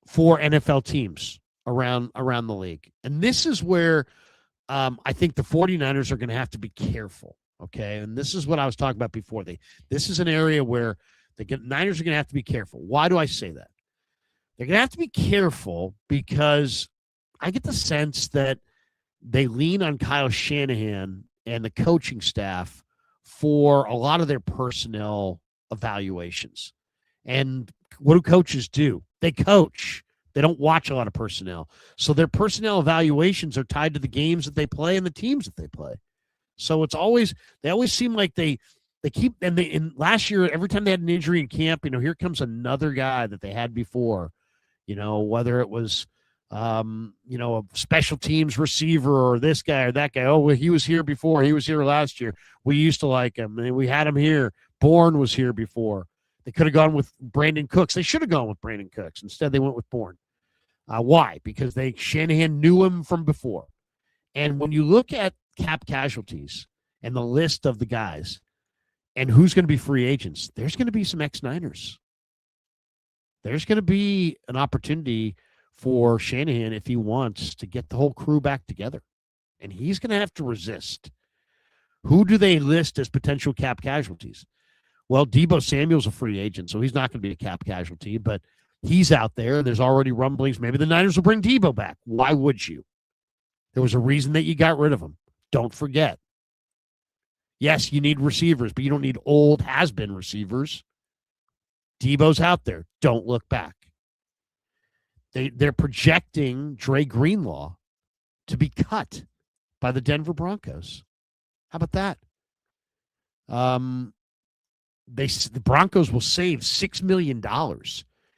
for NFL teams around the league. And this is where I think the 49ers are going to have to be careful, okay? And this is what I was talking about before. This is an area where the Niners are going to have to be careful. Why do I say that? They're going to have to be careful because I get the sense that they lean on Kyle Shanahan and the coaching staff for a lot of their personnel evaluations. And what do coaches do? They coach. They don't watch a lot of personnel. So their personnel evaluations are tied to the games that they play and the teams that they play. So it's always, they always seem like they keep, and last year, every time they had an injury in camp, here comes another guy that they had before, whether it was, a special teams receiver or this guy or that guy. Oh, well, he was here before. He was here last year. We used to like him. And we had him here. Bourne was here before. They could have gone with Brandon Cooks. They should have gone with Brandon Cooks. Instead, they went with Bourne. Why? Because Shanahan knew him from before. And when you look at cap casualties and the list of the guys and who's going to be free agents, there's going to be some ex-Niners. There's going to be an opportunity for Shanahan, if he wants, to get the whole crew back together. And he's going to have to resist. Who do they list as potential cap casualties? Well, Deebo Samuel's a free agent, so he's not going to be a cap casualty, but he's out there. There's already rumblings. Maybe the Niners will bring Deebo back. Why would you? There was a reason that you got rid of him. Don't forget. Yes, you need receivers, but you don't need old has-been receivers. Deebo's out there. Don't look back. They're projecting Dre Greenlaw to be cut by the Denver Broncos. How about that? The Broncos will save $6 million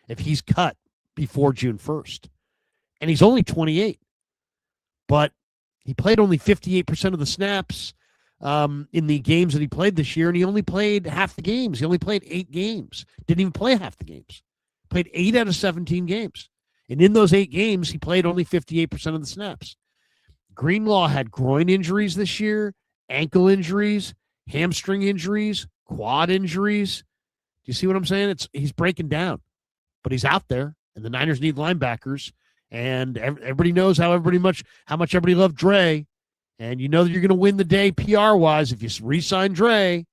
if he's cut before June 1st. And he's only 28. But he played only 58% of the snaps in the games that he played this year, and he only played half the games. He only played 8 games. Didn't even play half the games. Played 8 out of 17 games. And in those 8 games, he played only 58% of the snaps. Greenlaw had groin injuries this year, ankle injuries, hamstring injuries, quad injuries. Do you see what I'm saying? He's breaking down, but he's out there, and the Niners need linebackers. And everybody knows how much everybody loved Dre. And you know that you're going to win the day PR-wise if you re-sign Dre.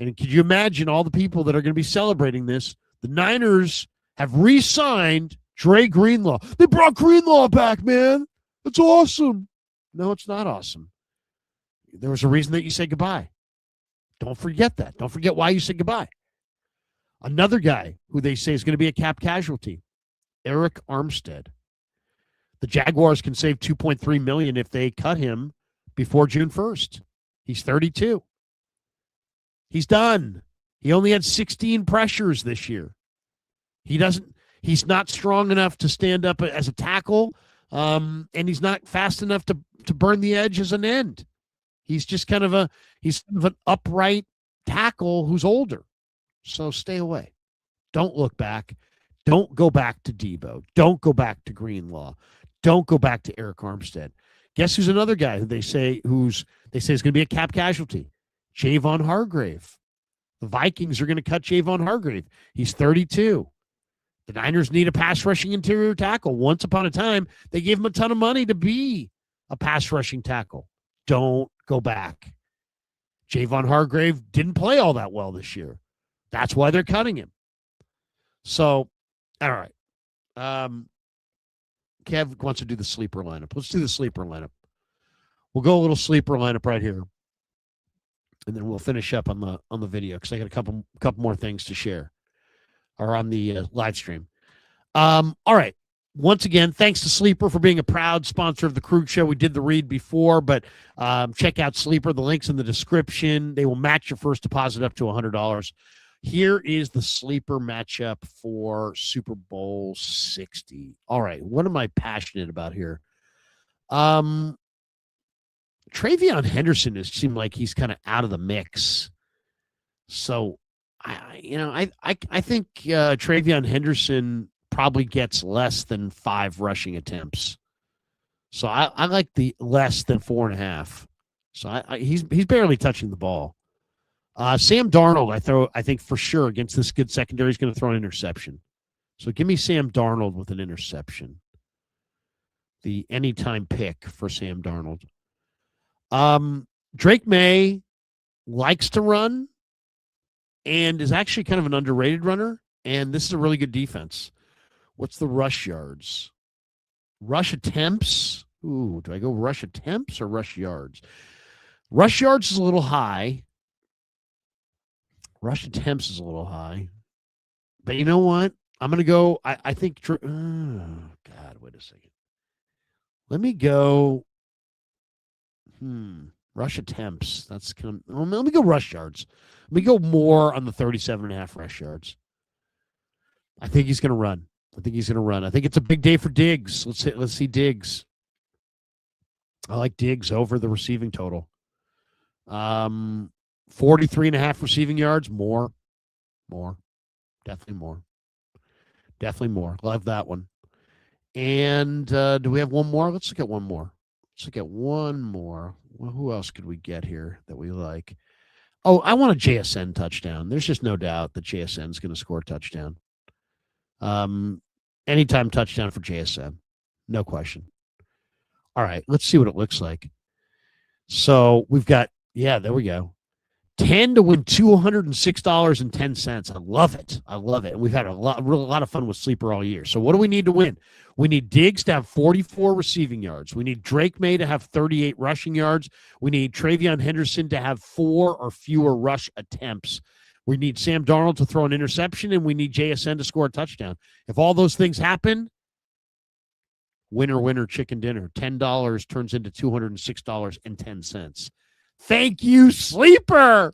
And could you imagine all the people that are going to be celebrating this? The Niners have re-signed Dre Greenlaw. They brought Greenlaw back, man. It's awesome. No, it's not awesome. There was a reason that you said goodbye. Don't forget that. Don't forget why you said goodbye. Another guy who they say is going to be a cap casualty, Eric Armstead. The Jaguars can save $2.3 million if they cut him before June 1st. He's 32. He's done. He only had 16 pressures this year. He's not strong enough to stand up as a tackle, and he's not fast enough to burn the edge as an end. He's just kind of an upright tackle who's older. So stay away. Don't look back. Don't go back to Deebo. Don't go back to Greenlaw. Don't go back to Eric Armstead. Guess who's another guy who they say is going to be a cap casualty? Javon Hargrave. The Vikings are going to cut Javon Hargrave. He's 32. The Niners need a pass rushing interior tackle. Once upon a time, they gave him a ton of money to be a pass rushing tackle. Don't go back. Javon Hargrave didn't play all that well this year. That's why they're cutting him. So, all right. Kev wants to do the sleeper lineup. Let's do the sleeper lineup. We'll go a little sleeper lineup right here, and then we'll finish up on the video because I got a couple more things to share, or on the live stream. All right. Once again, thanks to Sleeper for being a proud sponsor of the Krug Show. We did the read before, but check out Sleeper. The link's in the description. They will match your first deposit up to $100. Here is the sleeper matchup for Super Bowl 60. All right, what am I passionate about here? TreVeyon Henderson has seemed like he's kind of out of the mix. So, I think TreVeyon Henderson probably gets less than 5 rushing attempts. So I like the less than 4.5. So he's barely touching the ball. Sam Darnold, I think for sure against this good secondary, is going to throw an interception. So give me Sam Darnold with an interception. The anytime pick for Sam Darnold. Drake May likes to run and is actually kind of an underrated runner. And this is a really good defense. What's the rush yards? Rush attempts? Ooh, do I go rush attempts or rush yards? Rush yards is a little high. Rush attempts is a little high. But you know what? I'm going to go. I think. Oh, God, wait a second. Let me go. Rush attempts. That's kind of. Well, let me go rush yards. Let me go more on the 37.5 rush yards. I think he's going to run. I think it's a big day for Diggs. Let's see Diggs. I like Diggs over the receiving total. 43.5 receiving yards. More. Definitely more. Love that one. And do we have one more? Let's look at one more. Well, who else could we get here that we like? Oh, I want a JSN touchdown. There's just no doubt that JSN is going to score a touchdown. Anytime touchdown for JSN. No question. All right, let's see what it looks like. So we've got, there we go. 10 to win $206.10. I love it. And we've had a lot of fun with Sleeper all year. So what do we need to win? We need Diggs to have 44 receiving yards. We need Drake May to have 38 rushing yards. We need Travion Henderson to have 4 or fewer rush attempts. We need Sam Darnold to throw an interception, and we need JSN to score a touchdown. If all those things happen, winner, chicken dinner. $10 turns into $206.10. Thank you, Sleeper.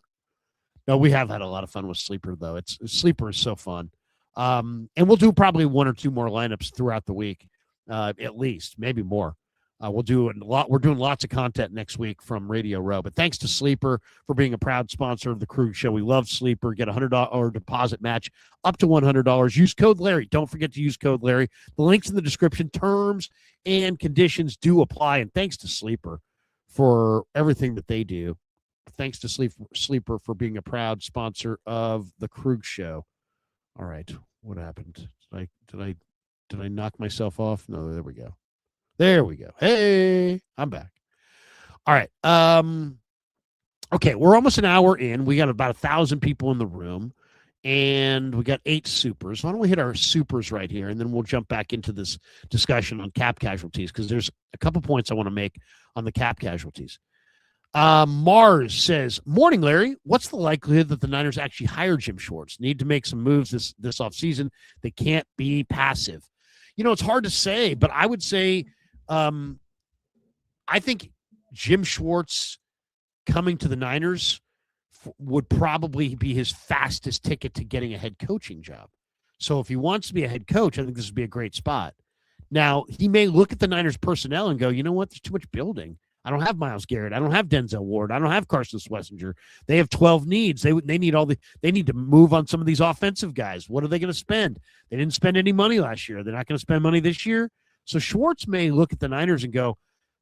No, we have had a lot of fun with Sleeper, though. Sleeper is so fun. And we'll do probably 1 or 2 more lineups throughout the week, at least, maybe more. We'll do a lot. We're doing lots of content next week from Radio Row. But thanks to Sleeper for being a proud sponsor of the Krug Show. We love Sleeper. Get a $100 deposit match up to $100. Use code Larry. Don't forget to use code Larry. The link's in the description. Terms and conditions do apply. And thanks to Sleeper for everything that they do. Thanks to Sleeper for being a proud sponsor of the Krug Show. All right, what happened? Did I knock myself off? No, there we go. Hey, I'm back. All right. Okay, we're almost an hour in. We got about 1,000 people in the room, and we got 8 supers. Why don't we hit our supers right here, and then we'll jump back into this discussion on cap casualties, because there's a couple points I want to make on the cap casualties. Mars says, morning, Larry. What's the likelihood that the Niners actually hire Jim Schwartz? Need to make some moves this offseason. They can't be passive. It's hard to say, but I would say I think Jim Schwartz coming to the Niners would probably be his fastest ticket to getting a head coaching job. So if he wants to be a head coach, I think this would be a great spot. Now, he may look at the Niners personnel and go, you know what? There's too much building. I don't have Myles Garrett. I don't have Denzel Ward. I don't have Carson Schlesinger. They have 12 needs. They need they need to move on some of these offensive guys. What are they going to spend? They didn't spend any money last year. They're not going to spend money this year. So Schwartz may look at the Niners and go,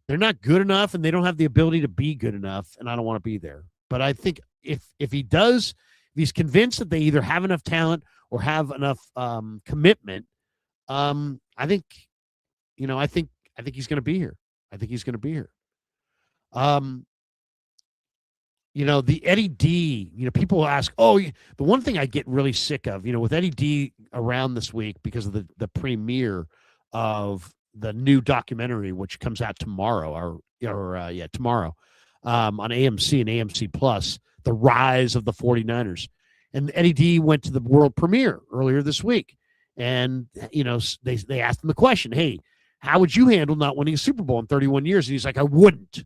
they're not good enough and they don't have the ability to be good enough, and I don't want to be there. But I think if he's convinced that they either have enough talent or have enough commitment, I think he's going to be here. The Eddie D, people ask, the one thing I get really sick of, with Eddie D around this week because of the premiere of the new documentary, which comes out tomorrow, tomorrow, on AMC and AMC Plus, The Rise of the 49ers. And Eddie D went to the world premiere earlier this week. And, they asked him the question, hey, how would you handle not winning a Super Bowl in 31 years? And he's like, I wouldn't.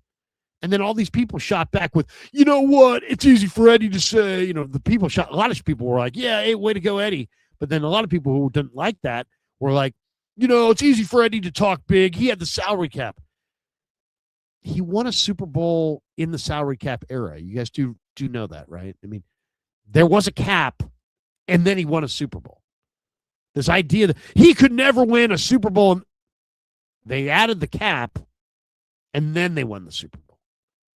And then all these people shot back with, you know what? It's easy for Eddie to say, a lot of people were like, yeah, hey, way to go, Eddie. But then a lot of people who didn't like that were like, it's easy for Eddie to talk big. He had the salary cap. He won a Super Bowl in the salary cap era. You guys do know that, right? I mean, there was a cap, and then he won a Super Bowl. This idea that he could never win a Super Bowl, they added the cap, and then they won the Super Bowl.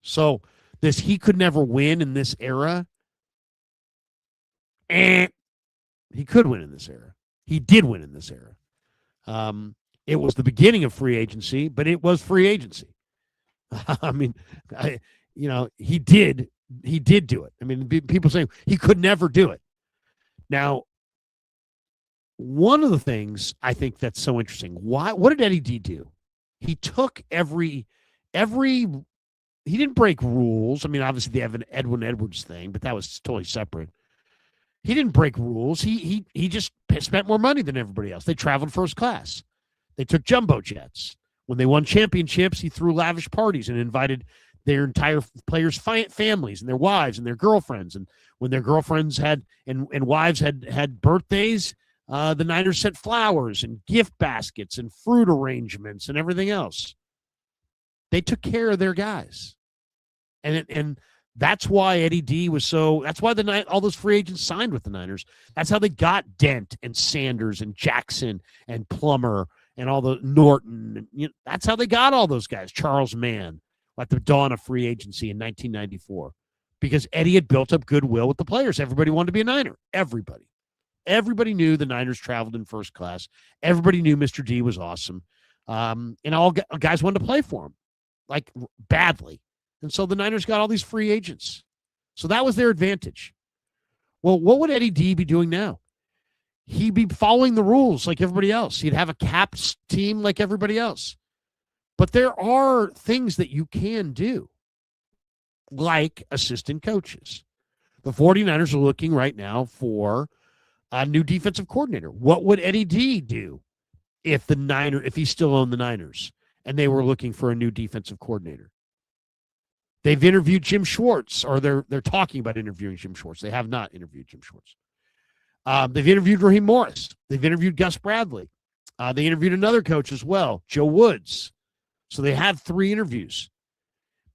So this he could never win in this era, and he could win in this era. He did win in this era. It was the beginning of free agency, but it was free agency. I mean, he did do it. I mean, people say he could never do it. Now, one of the things I think that's so interesting, what did Eddie D do? He took every he didn't break rules. I mean, obviously they have an Edwin Edwards thing, but that was totally separate. He didn't break rules. He just spent more money than everybody else. They traveled first class. They took jumbo jets. When they won championships, he threw lavish parties and invited their entire players' families and their wives and their girlfriends. And when their girlfriends had and wives had birthdays, the Niners sent flowers and gift baskets and fruit arrangements and everything else. They took care of their guys. And that's why Eddie D was so. That's why all those free agents signed with the Niners. That's how they got Dent and Sanders and Jackson and Plummer and all the Norton. That's how they got all those guys. Charles Mann at the dawn of free agency in 1994, because Eddie had built up goodwill with the players. Everybody wanted to be a Niner. Everybody knew the Niners traveled in first class. Everybody knew Mr. D was awesome, and all guys wanted to play for him, like badly. And so the Niners got all these free agents. So that was their advantage. Well, what would Eddie D be doing now? He'd be following the rules like everybody else. He'd have a capped team like everybody else. But there are things that you can do, like assistant coaches. The 49ers are looking right now for a new defensive coordinator. What would Eddie D do if he still owned the Niners and they were looking for a new defensive coordinator? They've interviewed Jim Schwartz, or they're talking about interviewing Jim Schwartz. They have not interviewed Jim Schwartz. They've interviewed Raheem Morris. They've interviewed Gus Bradley. They interviewed another coach as well, Joe Woods. So they have 3 interviews.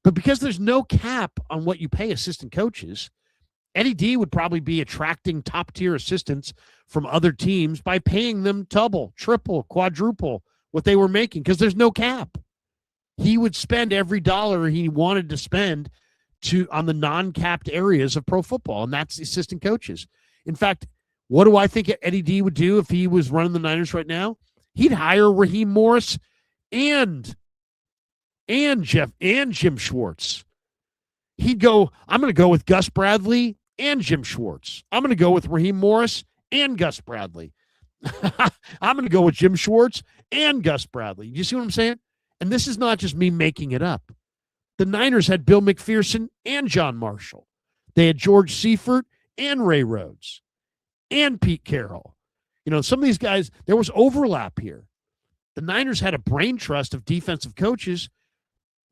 But because there's no cap on what you pay assistant coaches, Eddie D would probably be attracting top-tier assistants from other teams by paying them double, triple, quadruple what they were making, because there's no cap. He would spend every dollar he wanted to spend on the non-capped areas of pro football, and that's the assistant coaches. In fact, what do I think Eddie D would do if he was running the Niners right now? He'd hire Raheem Morris and Jim Schwartz. He'd go, I'm going to go with Gus Bradley and Jim Schwartz. I'm going to go with Raheem Morris and Gus Bradley. I'm going to go with Jim Schwartz and Gus Bradley. You see what I'm saying? And this is not just me making it up. The Niners had Bill McPherson and John Marshall. They had George Seifert and Ray Rhodes and Pete Carroll. Some of these guys, there was overlap here. The Niners had a brain trust of defensive coaches.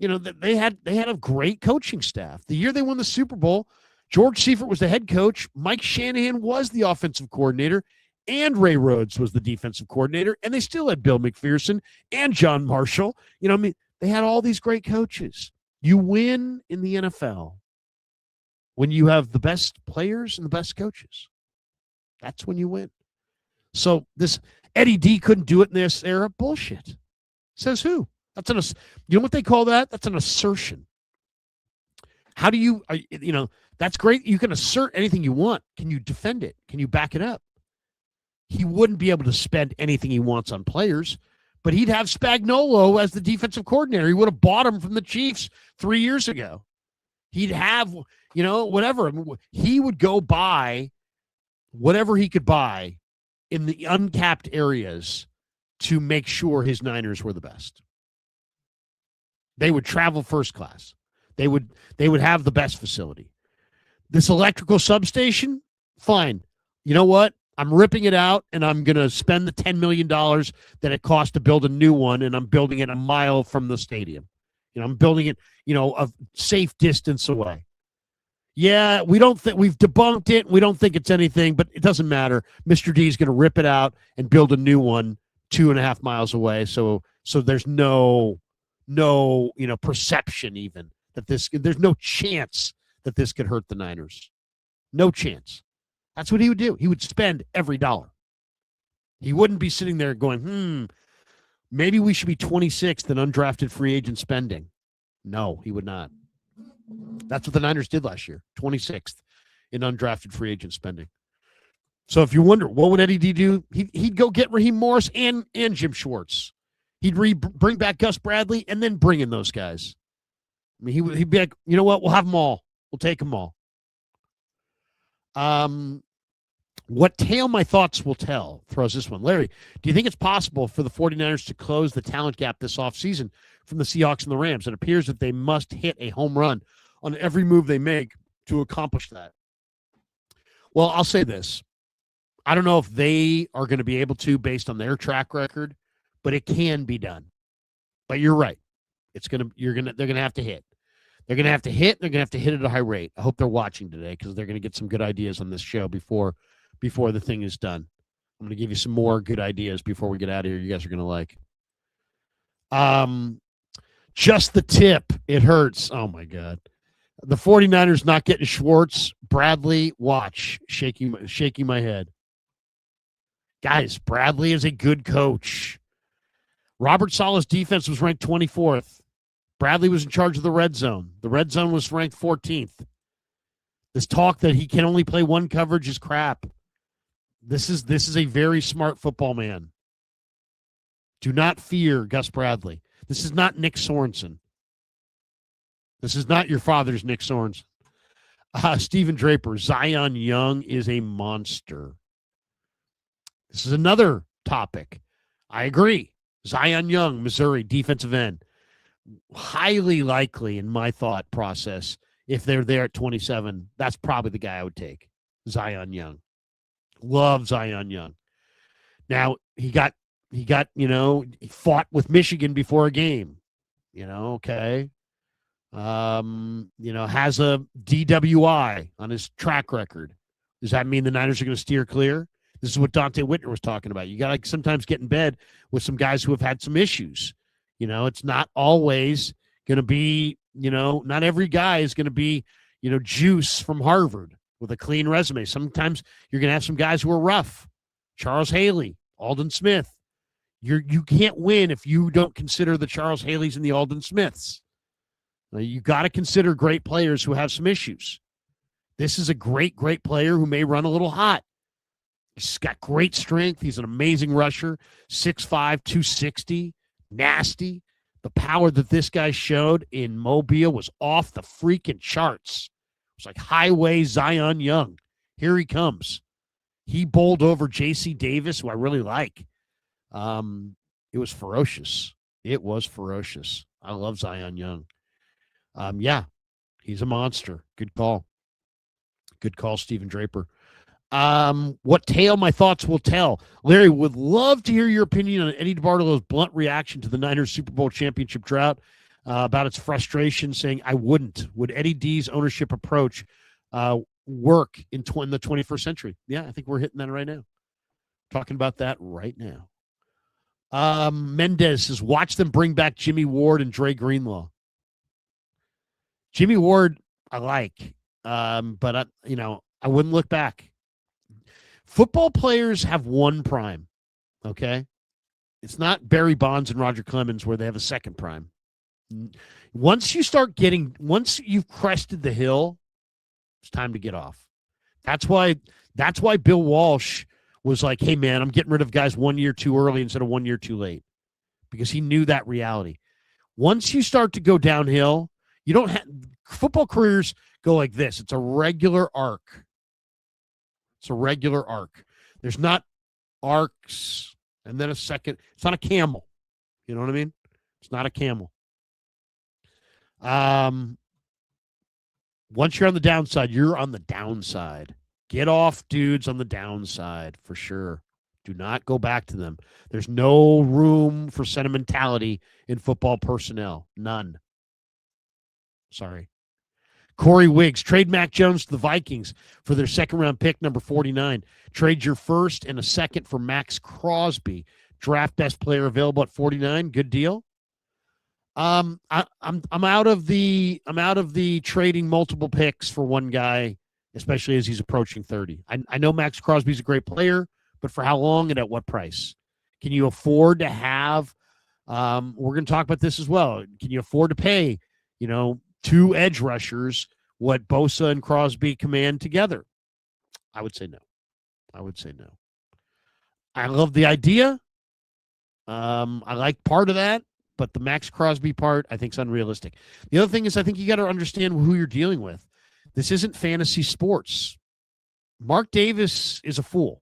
They had a great coaching staff. The year they won the Super Bowl, George Seifert was the head coach. Mike Shanahan was the offensive coordinator, and Ray Rhodes was the defensive coordinator, and they still had Bill McPherson and John Marshall. They had all these great coaches. You win in the NFL when you have the best players and the best coaches. That's when you win. So this Eddie D couldn't do it in this era. Bullshit. Says who? You know what they call that? That's an assertion. How do you, that's great. You can assert anything you want. Can you defend it? Can you back it up? He wouldn't be able to spend anything he wants on players, but he'd have Spagnuolo as the defensive coordinator. He would have bought him from the Chiefs 3 years ago. He'd have, whatever. He would go buy whatever he could buy in the uncapped areas to make sure his Niners were the best. They would travel first class. They would have the best facility. This electrical substation, fine. You know what? I'm ripping it out, and I'm going to spend the $10 million that it cost to build a new one, and I'm building it a mile from the stadium. I'm building it, a safe distance away. Yeah, we've debunked it. We don't think it's anything, but it doesn't matter. Mr. D is going to rip it out and build a new one 2.5 miles away. So there's no perception even that there's no chance that this could hurt the Niners. No chance. That's what he would do. He would spend every dollar. He wouldn't be sitting there going, maybe we should be 26th in undrafted free agent spending. No, he would not. That's what the Niners did last year, 26th in undrafted free agent spending. So if you wonder, what would Eddie D do? He'd go get Raheem Morris and Jim Schwartz. He'd bring back Gus Bradley and then bring in those guys. I mean, he'd be like, you know what? We'll have them all. We'll take them all. What tale my thoughts will tell throws this one. Larry, do you think it's possible for the 49ers to close the talent gap this offseason from the Seahawks and the Rams? It appears that they must hit a home run on every move they make to accomplish that. Well, I'll say this. I don't know if they are going to be able to based on their track record, but it can be done. But you're right. They're going to have to hit. They're going to have to hit. They're going to have to hit at a high rate. I hope they're watching today because they're going to get some good ideas on this show before the thing is done. I'm going to give you some more good ideas before we get out of here. You guys are going to like. Just the tip. It hurts. Oh, my God. The 49ers not getting Schwartz. Bradley, watch. Shaking my head. Guys, Bradley is a good coach. Robert Saleh's defense was ranked 24th. Bradley was in charge of the red zone. The red zone was ranked 14th. This talk that he can only play one coverage is crap. This is a very smart football man. Do not fear Gus Bradley. This is not Nick Sorensen. This is not your father's Nick Sorensen. Stephen Draper, Zion Young is a monster. This is another topic. I agree. Zion Young, Missouri, defensive end. Highly likely in my thought process, if they're there at 27, that's probably the guy I would take. Zion Young. Love Zion Young. Now, he fought with Michigan before a game. Okay. Has a DWI on his track record. Does that mean the Niners are going to steer clear? This is what Dante Whitner was talking about. You got to sometimes get in bed with some guys who have had some issues. It's not always going to be, not every guy is going to be, Juice from Harvard with a clean resume. Sometimes you're going to have some guys who are rough. Charles Haley, Aldon Smith. You can't win if you don't consider the Charles Haleys and the Aldon Smiths. You got to consider great players who have some issues. This is a great player who may run a little hot. He's got great strength. He's an amazing rusher, 6'5", 260, nasty. The power that this guy showed in Mobile was off the freaking charts. It was like Highway Zion Young. Here he comes. He bowled over J.C. Davis, who I really like. It was ferocious. It was ferocious. I love Zion Young. He's a monster. Good call. Good call, Stephen Draper. What tale my thoughts will tell. Larry, would love to hear your opinion on Eddie DeBartolo's blunt reaction to the Niners Super Bowl championship drought, about its frustration, saying, I wouldn't. Would Eddie D's ownership approach work in the 21st century? Yeah, I think we're hitting that right now. Talking about that right now. Mendez says, watch them bring back Jimmy Ward and Dre Greenlaw. Jimmy Ward, I like, but I wouldn't look back. Football players have one prime, okay? It's not Barry Bonds and Roger Clemens where they have a second prime. Once you've crested the hill, it's time to get off. That's why Bill Walsh was like, hey, man, I'm getting rid of guys 1 year too early instead of 1 year too late, because he knew that reality. Once you start to go downhill, you don't have football careers go like this. It's a regular arc. It's a regular arc. There's not arcs and then a second. It's not a camel. You know what I mean? It's not a camel. Once you're on the downside, you're on the downside. Get off dudes on the downside for sure. Do not go back to them. There's no room for sentimentality in football personnel. None. Sorry. Corey Wiggs, trade Mac Jones to the Vikings for their second-round pick, number 49. Trade your first and a second for Max Crosby. Draft best player available at 49. Good deal. I'm out of the trading multiple picks for one guy, especially as he's approaching 30. I know Max Crosby's a great player, but for how long and at what price? Can you afford to have? We're going to talk about this as well. Can you afford to pay? Two edge rushers, what Bosa and Crosby command together? I would say no. I love the idea. I like part of that, but the Max Crosby part I think is unrealistic. The other thing is I think you got to understand who you're dealing with. This isn't fantasy sports. Mark Davis is a fool.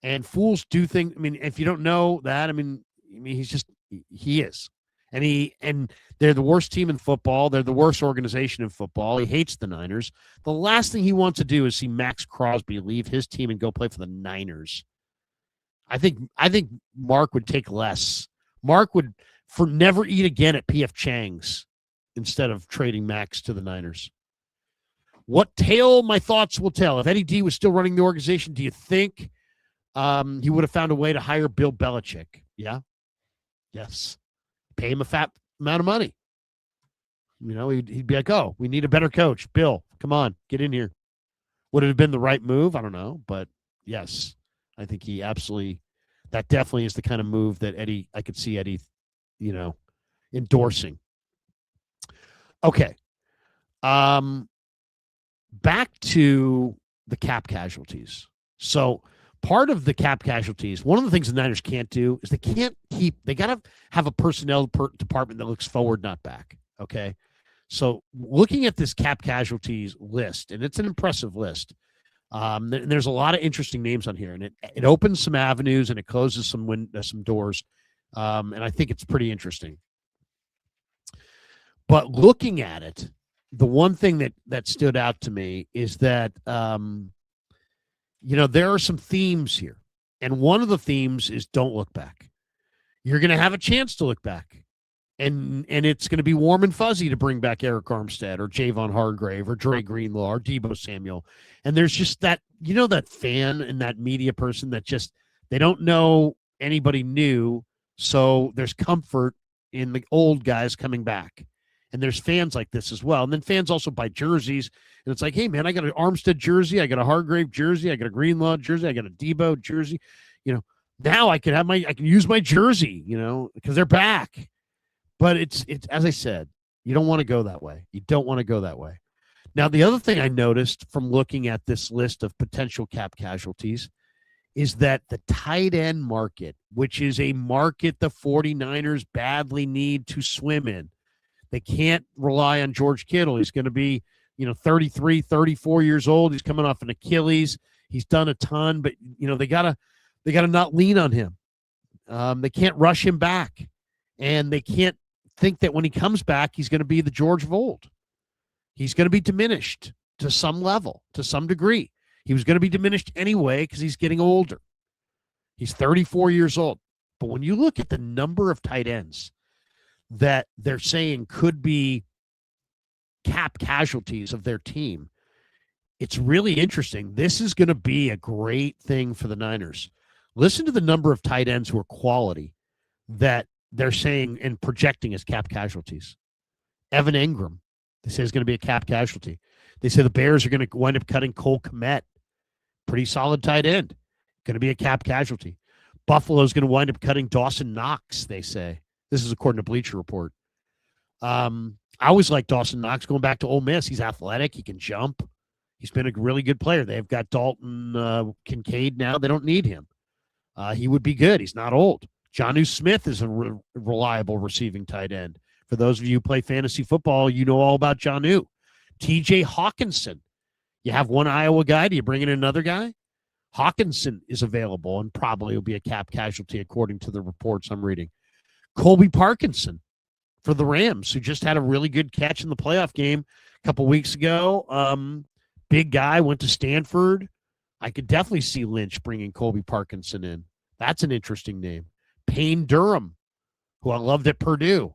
And fools do things. I mean, if you don't know that, I mean, he is. And they're the worst team in football. They're the worst organization in football. He hates the Niners. The last thing he wants to do is see Max Crosby leave his team and go play for the Niners. I think Mark would take less. Mark would never eat again at P.F. Chang's instead of trading Max to the Niners. What tale my thoughts will tell. If Eddie D was still running the organization, do you think he would have found a way to hire Bill Belichick? Yeah. Yes. Pay him a fat amount of money. You know, he'd be like, oh, we need a better coach. Bill, come on, get in here. Would it have been the right move? I don't know. But yes, I think that definitely is the kind of move that I could see Eddie, endorsing. Okay. Back to the cap casualties. So part of the cap casualties, one of the things the Niners can't do is they got to have a personnel department that looks forward, not back. Okay. So looking at this cap casualties list, and it's an impressive list. There's a lot of interesting names on here, and it opens some avenues and it closes some doors. And I think it's pretty interesting. But looking at it, the one thing that stood out to me is that, there are some themes here. And one of the themes is don't look back. You're going to have a chance to look back. And it's going to be warm and fuzzy to bring back Eric Armstead or Javon Hargrave or Dre Greenlaw or Deebo Samuel. And there's just that, that fan and that media person that just, they don't know anybody new. So there's comfort in the old guys coming back. And there's fans like this as well. And then fans also buy jerseys. And it's like, hey, man, I got an Armstead jersey. I got a Hargrave jersey. I got a Greenlaw jersey. I got a Deebo jersey. Now I can use my jersey, because they're back. But it's as I said, you don't want to go that way. You don't want to go that way. Now, the other thing I noticed from looking at this list of potential cap casualties is that the tight end market, which is a market the 49ers badly need to swim in. They can't rely on George Kittle. He's going to be, 33, 34 years old. He's coming off an Achilles. He's done a ton, but they gotta not lean on him. They can't rush him back, and they can't think that when he comes back, he's going to be the George of old. He's going to be diminished to some level, to some degree. He was going to be diminished anyway because he's getting older. He's 34 years old. But when you look at the number of tight ends that they're saying could be cap casualties of their team, it's really interesting. This is going to be a great thing for the Niners. Listen to the number of tight ends who are quality that they're saying and projecting as cap casualties. Evan Ingram, they say is going to be a cap casualty. They say the Bears are going to wind up cutting Cole Kmet. Pretty solid tight end. Going to be a cap casualty. Buffalo's going to wind up cutting Dawson Knox, they say. This is according to Bleacher Report. I always like Dawson Knox going back to Ole Miss. He's athletic. He can jump. He's been a really good player. They've got Dalton Kincaid now. They don't need him. He would be good. He's not old. Jonnu Smith is a reliable receiving tight end. For those of you who play fantasy football, you know all about Jonnu. TJ Hawkinson. You have one Iowa guy. Do you bring in another guy? Hawkinson is available and probably will be a cap casualty according to the reports I'm reading. Colby Parkinson for the Rams, who just had a really good catch in the playoff game a couple weeks ago. Big guy, went to Stanford. I could definitely see Lynch bringing Colby Parkinson in. That's an interesting name. Payne Durham, who I loved at Purdue.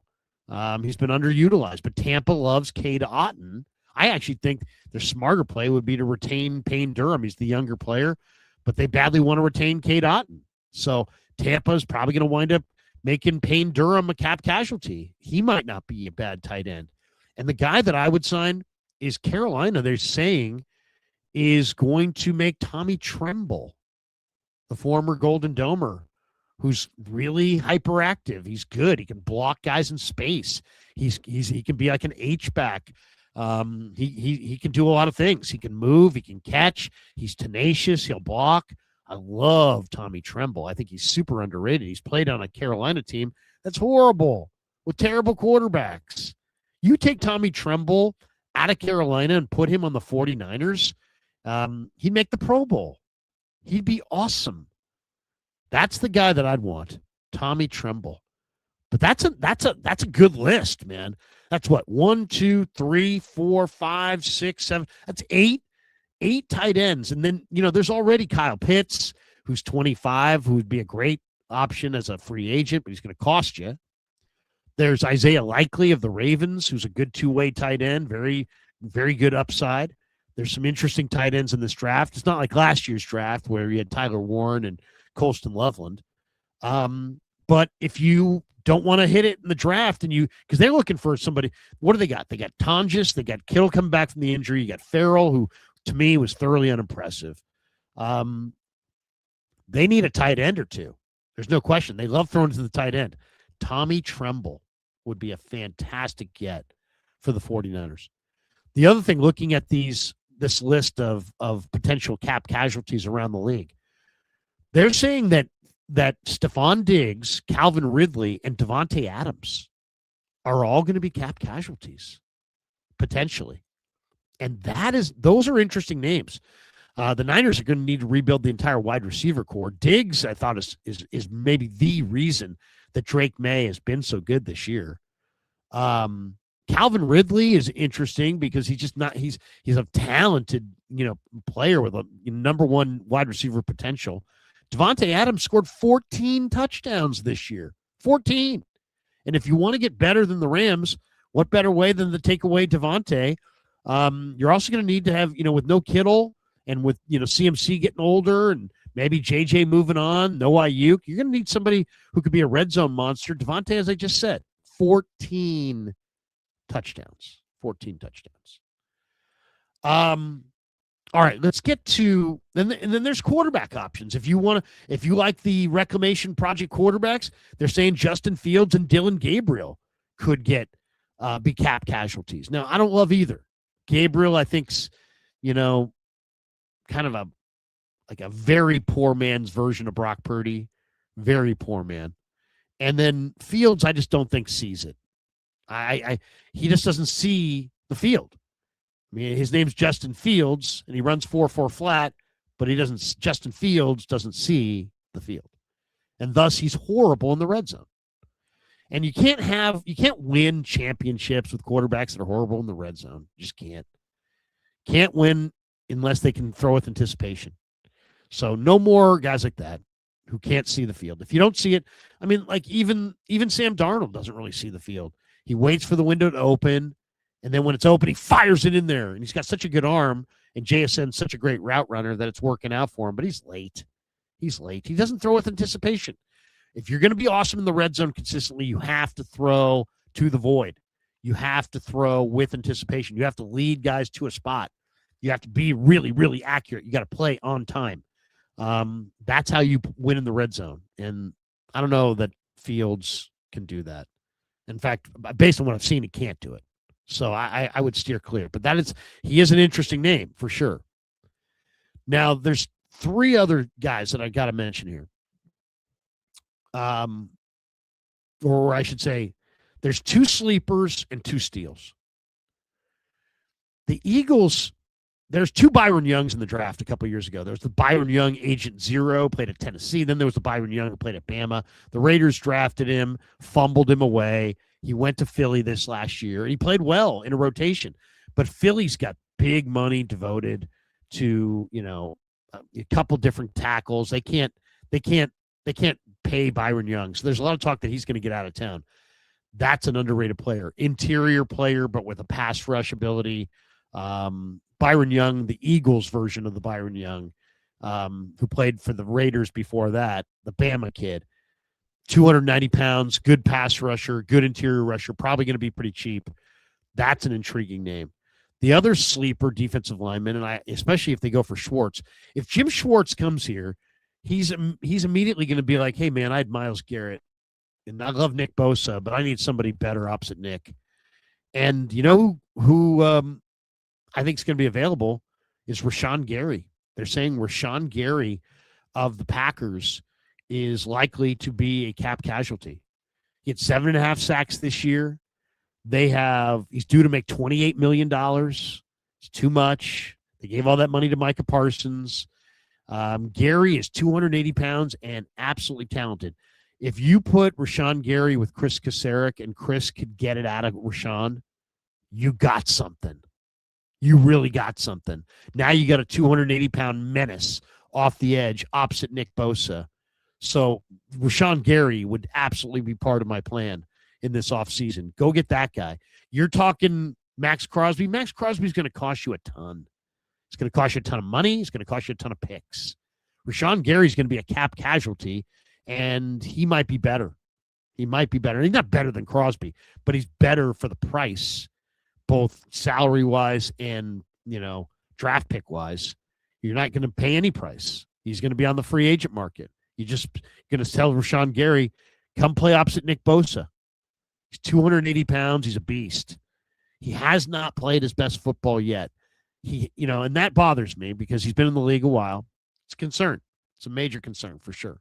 He's been underutilized, but Tampa loves Cade Otton. I actually think their smarter play would be to retain Payne Durham. He's the younger player, but they badly want to retain Cade Otton. So Tampa is probably going to wind up making Payne Durham a cap casualty. He might not be a bad tight end. And the guy that I would sign is Carolina, they're saying, is going to make Tommy Tremble, the former Golden Domer, who's really hyperactive. He's good. He can block guys in space. He can be like an H-back. He can do a lot of things. He can move. He can catch. He's tenacious. He'll block. I love Tommy Tremble. I think he's super underrated. He's played on a Carolina team that's horrible with terrible quarterbacks. You take Tommy Tremble out of Carolina and put him on the 49ers, He'd make the Pro Bowl. He'd be awesome. That's the guy that I'd want, Tommy Tremble. But that's a good list, man. That's what 1, 2, 3, 4, 5, 6, 7. That's eight tight ends, and then there's already Kyle Pitts, who's 25, who would be a great option as a free agent, but he's going to cost you. There's Isaiah Likely of the Ravens, who's a good two-way tight end, very, very good upside. There's some interesting tight ends in this draft. It's not like last year's draft where you had Tyler Warren and Colston Loveland. But if you don't want to hit it in the draft, and because they're looking for somebody, what do they got? They got Tonjes, they got Kittle coming back from the injury, you got Farrell, who to me was thoroughly unimpressive. They need a tight end or two. There's no question. They love throwing to the tight end. Tommy Tremble would be a fantastic get for the 49ers. The other thing, looking at this list of potential cap casualties around the league, they're saying that Stephon Diggs, Calvin Ridley, and Devontae Adams are all going to be cap casualties, potentially. And those are interesting names. The Niners are going to need to rebuild the entire wide receiver core. Diggs, I thought, is maybe the reason that Drake May has been so good this year. Calvin Ridley is interesting because he's a talented, player with a number one wide receiver potential. Devontae Adams scored 14 touchdowns this year. 14. And if you want to get better than the Rams, what better way than to take away Devontae? You're also going to need to have, with no Kittle and with, CMC getting older and maybe JJ moving on, no Ayuk, you're going to need somebody who could be a red zone monster. Devontae, as I just said, 14 touchdowns. 14 touchdowns. All right, let's get to and then there's quarterback options. If you like the Reclamation Project quarterbacks, they're saying Justin Fields and Dylan Gabriel could be cap casualties. Now, I don't love either. Gabriel, I think's, kind of a very poor man's version of Brock Purdy, very poor man. And then Fields, I just don't think sees it. He just doesn't see the field. I mean, his name's Justin Fields, and he runs 4.4 flat, but Justin Fields doesn't see the field. And thus, he's horrible in the red zone. And you can't win championships with quarterbacks that are horrible in the red zone. You just can't. Can't win unless they can throw with anticipation. So no more guys like that who can't see the field. If you don't see it, I mean, like even Sam Darnold doesn't really see the field. He waits for the window to open, and then when it's open, he fires it in there. And he's got such a good arm, and JSN's such a great route runner that it's working out for him, but he's late. He's late. He doesn't throw with anticipation. If you're going to be awesome in the red zone consistently, you have to throw to the void. You have to throw with anticipation. You have to lead guys to a spot. You have to be really, really accurate. You got to play on time. That's how you win in the red zone. And I don't know that Fields can do that. In fact, based on what I've seen, he can't do it. So I would steer clear. But he is an interesting name for sure. Now, there's three other guys that I got to mention here. Or I should say, there's two sleepers and two steals. The Eagles, there's two Byron Youngs in the draft a couple years ago. There was the Byron Young, Agent Zero, played at Tennessee. Then there was the Byron Young who played at Bama. The Raiders drafted him, fumbled him away. He went to Philly this last year. He played well in a rotation. But Philly's got big money devoted to, a couple different tackles. They can't pay Byron Young. So there's a lot of talk that he's going to get out of town. That's an underrated player. Interior player, but with a pass rush ability. Byron Young, the Eagles version of the Byron Young, who played for the Raiders before that, the Bama kid. 290 pounds, good pass rusher, good interior rusher, probably going to be pretty cheap. That's an intriguing name. The other sleeper defensive lineman, and especially if they go for Schwartz, if Jim Schwartz comes here, he's immediately going to be like, hey, man, I had Myles Garrett, and I love Nick Bosa, but I need somebody better opposite Nick. And you know who I think is going to be available is Rashawn Gary. They're saying Rashawn Gary of the Packers is likely to be a cap casualty. He had 7.5 sacks this year. He's due to make $28 million. It's too much. They gave all that money to Micah Parsons. Gary is 280 pounds and absolutely talented. If you put Rashawn Gary with Chris Kasarik and Chris could get it out of Rashawn, you got something. You really got something. Now you got a 280-pound menace off the edge opposite Nick Bosa. So Rashawn Gary would absolutely be part of my plan in this offseason. Go get that guy. You're talking Max Crosby. Max Crosby's going to cost you a ton. It's going to cost you a ton of money. It's going to cost you a ton of picks. Rashawn Gary's going to be a cap casualty, and he might be better. He might be better. He's not better than Crosby, but he's better for the price, both salary-wise and, draft pick-wise. You're not going to pay any price. He's going to be on the free agent market. You're just going to tell Rashawn Gary, come play opposite Nick Bosa. He's 280 pounds. He's a beast. He has not played his best football yet. And that bothers me because he's been in the league a while. It's a concern. It's a major concern for sure.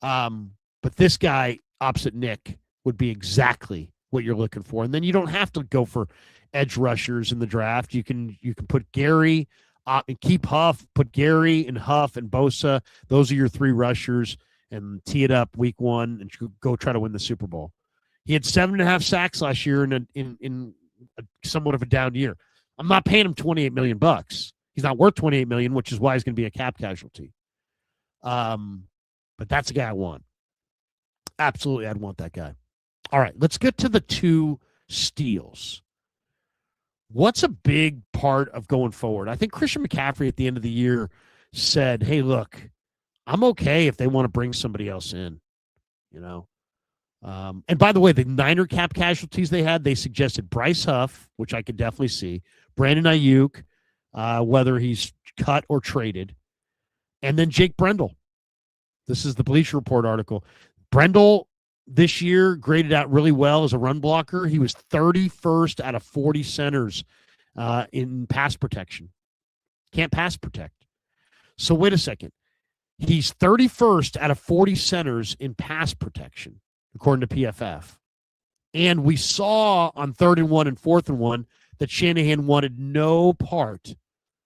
But this guy opposite Nick would be exactly what you're looking for. And then you don't have to go for edge rushers in the draft. You can put Gary and keep Huff, put Gary and Huff and Bosa. Those are your three rushers, and tee it up week one and go try to win the Super Bowl. He had 7.5 sacks last year in a somewhat of a down year. I'm not paying him $28 million. He's not worth $28 million, which is why he's going to be a cap casualty. But that's the guy I want. Absolutely, I'd want that guy. All right, let's get to the two steals. What's a big part of going forward? I think Christian McCaffrey at the end of the year said, hey, look, I'm okay if they want to bring somebody else in, And by the way, the Niner cap casualties they suggested Bryce Huff, which I could definitely see, Brandon Ayuk, whether he's cut or traded, and then Jake Brendel. This is the Bleacher Report article. Brendel this year graded out really well as a run blocker. He was 31st out of 40 centers in pass protection. Can't pass protect. So wait a second. He's 31st out of 40 centers in pass protection, according to PFF. And we saw on 3rd and 1 and 4th and 1 that Shanahan wanted no part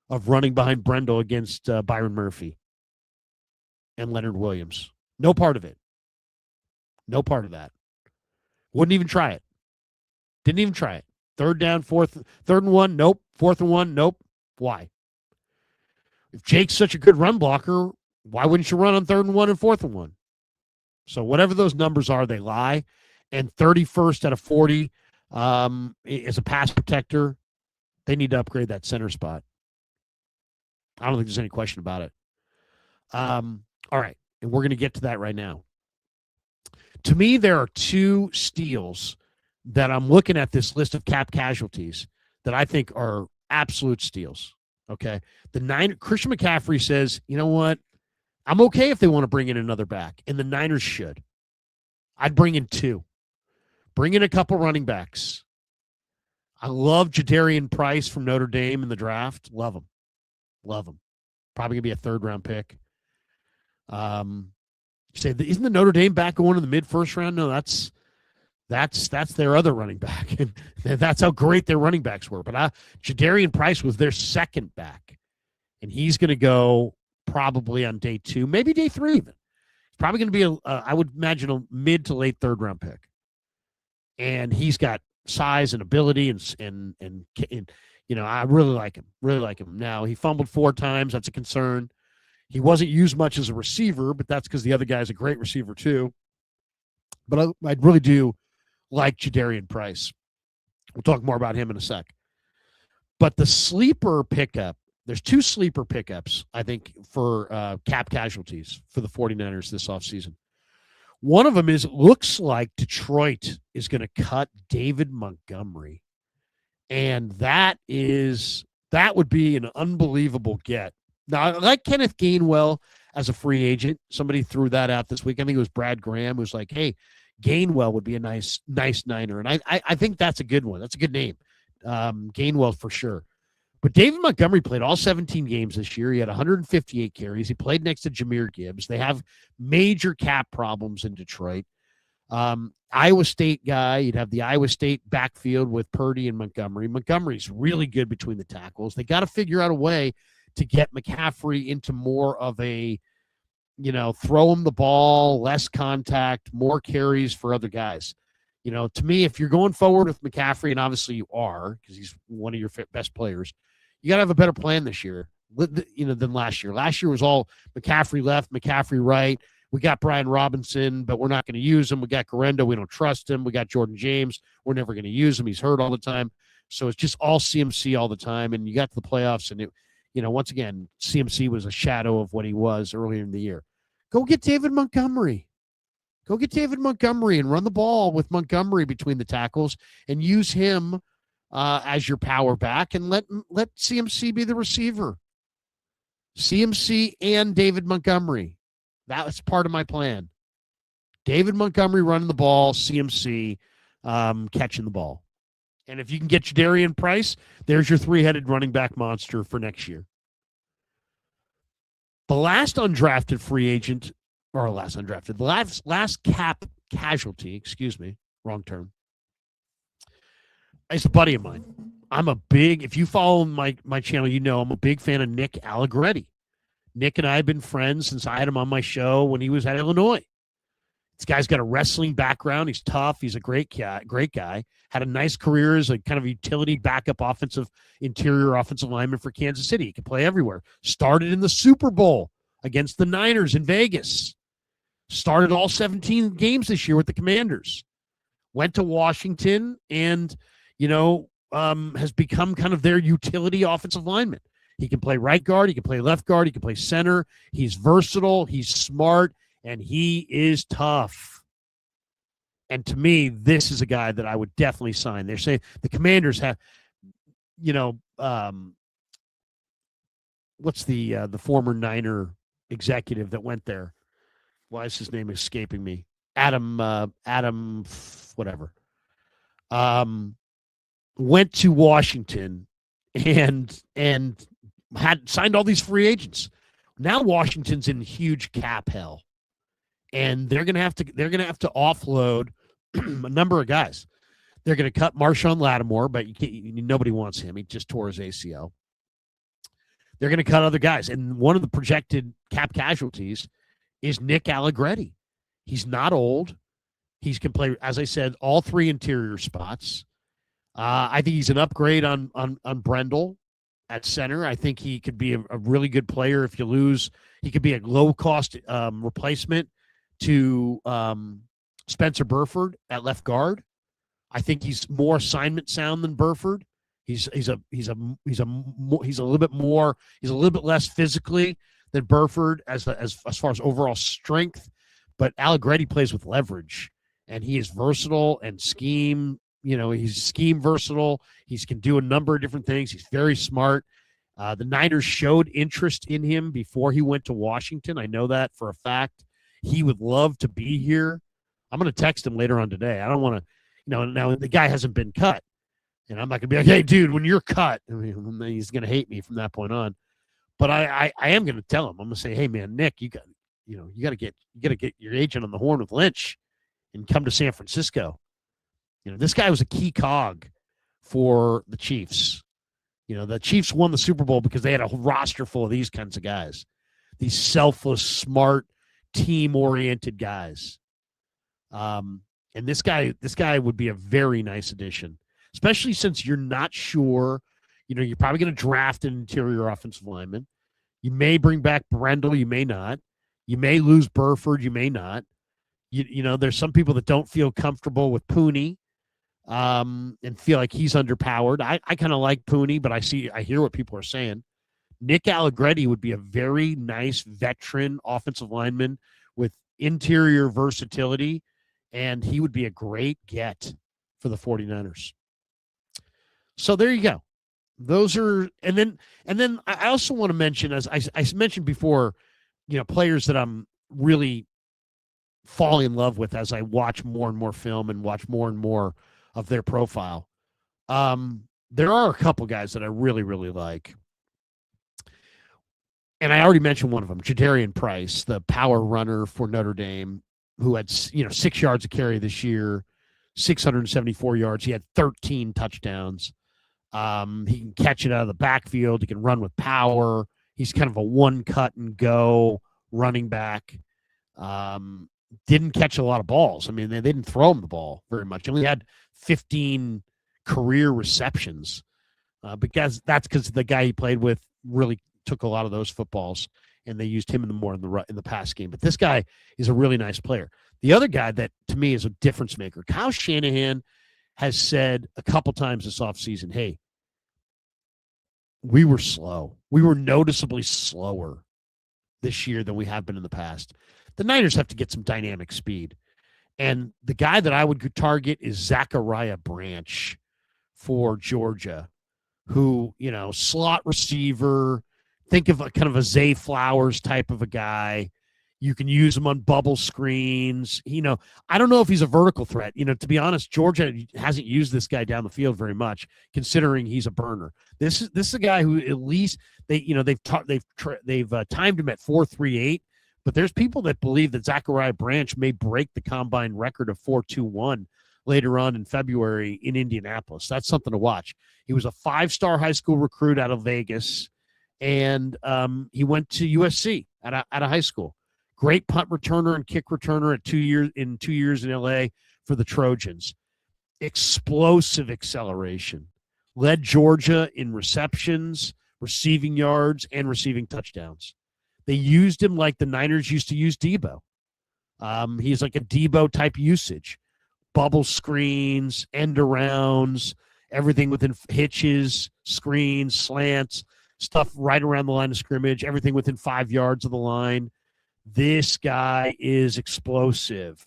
of running behind Brendel against Byron Murphy and Leonard Williams. No part of it. No part of that. Wouldn't even try it. Didn't even try it. 3rd down, 3rd and 1, nope. 4th and 1, nope. Why? If Jake's such a good run blocker, why wouldn't you run on 3rd and 1 and 4th and 1? So whatever those numbers are, they lie. And 31st out of 40 as a pass protector, they need to upgrade that center spot. I don't think there's any question about it. All right, and we're going to get to that right now. To me, there are two steals that I'm looking at this list of cap casualties that I think are absolute steals. Okay, Christian McCaffrey says, you know what? I'm okay if they want to bring in another back, and the Niners should. I'd bring in two. Bring in a couple running backs. I love Jadarian Price from Notre Dame in the draft. Love him. Love him. Probably going to be a 3rd-round pick. You say, isn't the Notre Dame back going in the mid-first round? No, that's their other running back. And that's how great their running backs were. But Jadarian Price was their second back, and he's going to go probably on day 2, maybe day 3 even. It's probably going to be, I would imagine, a mid to late 3rd-round pick. And he's got size and ability, and I really like him. Really like him. Now, he fumbled 4 times. That's a concern. He wasn't used much as a receiver, but that's because the other guy's a great receiver too. But I really do like Jadarian Price. We'll talk more about him in a sec. But the sleeper pickup, there's 2 sleeper pickups, I think, for cap casualties for the 49ers this offseason. One of them is, it looks like Detroit is going to cut David Montgomery. And that would be an unbelievable get. Now, I like Kenneth Gainwell as a free agent. Somebody threw that out this week. I think it was Brad Graham, who was like, hey, Gainwell would be a nice Niner. And I think that's a good one. That's a good name. Gainwell for sure. But David Montgomery played all 17 games this year. He had 158 carries. He played next to Jahmyr Gibbs. They have major cap problems in Detroit. Iowa State guy, you'd have the Iowa State backfield with Purdy and Montgomery. Montgomery's really good between the tackles. They got to figure out a way to get McCaffrey into more of a, throw him the ball, less contact, more carries for other guys. To me, if you're going forward with McCaffrey, and obviously you are because he's one of your best players, you got to have a better plan this year, than last year. Last year was all McCaffrey left, McCaffrey right. We got Brian Robinson, but we're not going to use him. We got Garendo. We don't trust him. We got Jordan James. We're never going to use him. He's hurt all the time. So it's just all CMC all the time. And you got to the playoffs, and once again, CMC was a shadow of what he was earlier in the year. Go get David Montgomery. Go get David Montgomery and run the ball with Montgomery between the tackles and use him as your power back, and let CMC be the receiver. CMC and David Montgomery. That's part of my plan. David Montgomery running the ball, CMC catching the ball. And if you can get Jadarian Price, there's your three-headed running back monster for next year. The last undrafted free agent, or the last cap casualty, wrong term, is a buddy of mine. If you follow my channel, I'm a big fan of Nick Allegretti. Nick and I have been friends since I had him on my show when he was at Illinois. This guy's got a wrestling background. He's tough. He's a great guy. Had a nice career as a kind of utility backup interior offensive lineman for Kansas City. He can play everywhere. Started in the Super Bowl against the Niners in Vegas. Started all 17 games this year with the Commanders. Went to Washington and, has become kind of their utility offensive lineman. He can play right guard. He can play left guard. He can play center. He's versatile. He's smart. And he is tough. And to me, this is a guy that I would definitely sign. They're saying the Commanders have, what's the former Niner executive that went there? Why is his name escaping me? Adam, whatever. Went to Washington and had signed all these free agents. Now Washington's in huge cap hell. And they're gonna have to offload a number of guys. They're gonna cut Marshawn Lattimore, but nobody wants him. He just tore his ACL. They're gonna cut other guys, and one of the projected cap casualties is Nick Allegretti. He's not old. He can play, as I said, all three interior spots. I think he's an upgrade on Brendel at center. I think he could be a really good player if you lose. He could be a low-cost replacement to Spencer Burford at left guard. I think he's more assignment sound than Burford. He's a little bit less physically than Burford as far as overall strength, but Allegretti plays with leverage, and he is versatile and scheme. He's scheme versatile. He can do a number of different things. He's very smart. The Niners showed interest in him before he went to Washington. I know that for a fact. He would love to be here. I'm going to text him later on today. I don't want to, now the guy hasn't been cut. And I'm not going to be like, hey, dude, when you're cut, he's going to hate me from that point on. But I am going to tell him. I'm going to say, hey, man, Nick, you got to get your agent on the horn with Lynch and come to San Francisco. This guy was a key cog for the Chiefs. The Chiefs won the Super Bowl because they had a roster full of these kinds of guys, these selfless, smart, team-oriented guys. And this guy would be a very nice addition, especially since you're not sure. You're probably going to draft an interior offensive lineman. You may bring back Brendel. You may not. You may lose Burford. You may not. There's some people that don't feel comfortable with Pooney and feel like he's underpowered. I kind of like Pooney, but I hear what people are saying. Nick Allegretti would be a very nice veteran offensive lineman with interior versatility, and he would be a great get for the 49ers. So there you go. Those are, and then I also want to mention, as I mentioned before, players that I'm really falling in love with as I watch more and more film and watch more and more of their profile. There are a couple guys that I really, really like. And I already mentioned one of them, Jadarian Price, the power runner for Notre Dame, who had 6 yards of carry this year, 674 yards. He had 13 touchdowns. He can catch it out of the backfield. He can run with power. He's kind of a one-cut-and-go running back. Didn't catch a lot of balls. I mean, they didn't throw him the ball very much. He only had 15 career receptions because that's because the guy he played with really took a lot of those footballs, and they used him more in the pass game. But this guy is a really nice player. The other guy that, to me, is a difference maker, Kyle Shanahan has said a couple times this offseason, hey, we were slow. We were noticeably slower this year than we have been in the past. The Niners have to get some dynamic speed. And the guy that I would target is Zachariah Branch for Georgia, who, slot receiver, think of kind of a Zay Flowers type of a guy. You can use him on bubble screens. I don't know if he's a vertical threat. To be honest, Georgia hasn't used this guy down the field very much, considering he's a burner. This is a guy who at least they've timed him at 4.38. But there's people that believe that Zachariah Branch may break the combine record of 4.21 later on in February in Indianapolis. That's something to watch. He was a 5-star high school recruit out of Vegas, and he went to USC at a high school. Great punt returner and kick returner at 2 years in LA for the Trojans. Explosive acceleration. Led Georgia in receptions, receiving yards, and receiving touchdowns. They used him like the Niners used to use Debo. He's like a Debo type usage. Bubble screens, end arounds, everything within hitches, screens, slants, stuff right around the line of scrimmage, everything within 5 yards of the line. This guy is explosive.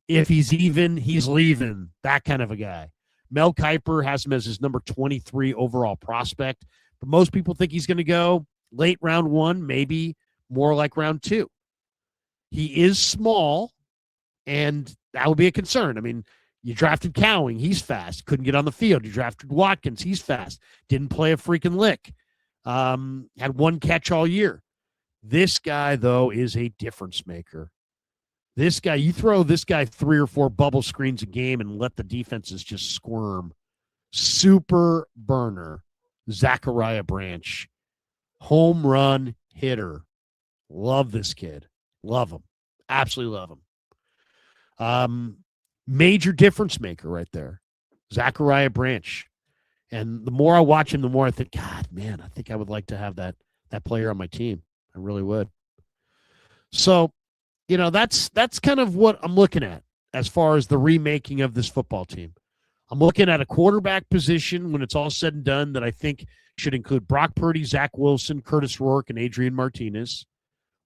If he's even, he's leaving. That kind of a guy. Mel Kiper has him as his number 23 overall prospect, but most people think he's going to go late round 1, maybe more like round 2. He is small, and that would be a concern. I mean, you drafted Cowing, he's fast. Couldn't get on the field. You drafted Watkins, he's fast. Didn't play a freaking lick. Had 1 catch all year. This guy, though, is a difference maker. This guy, you throw this guy 3 or 4 bubble screens a game and let the defenses just squirm. Super burner, Zachariah Branch. Home run hitter. Love this kid. Love him. Absolutely love him. Major difference maker right there. Zachariah Branch. And the more I watch him, the more I think, God, man, I think I would like to have that player on my team. I really would. So, that's kind of what I'm looking at as far as the remaking of this football team. I'm looking at a quarterback position when it's all said and done that I think should include Brock Purdy, Zach Wilson, Curtis Rourke, and Adrian Martinez.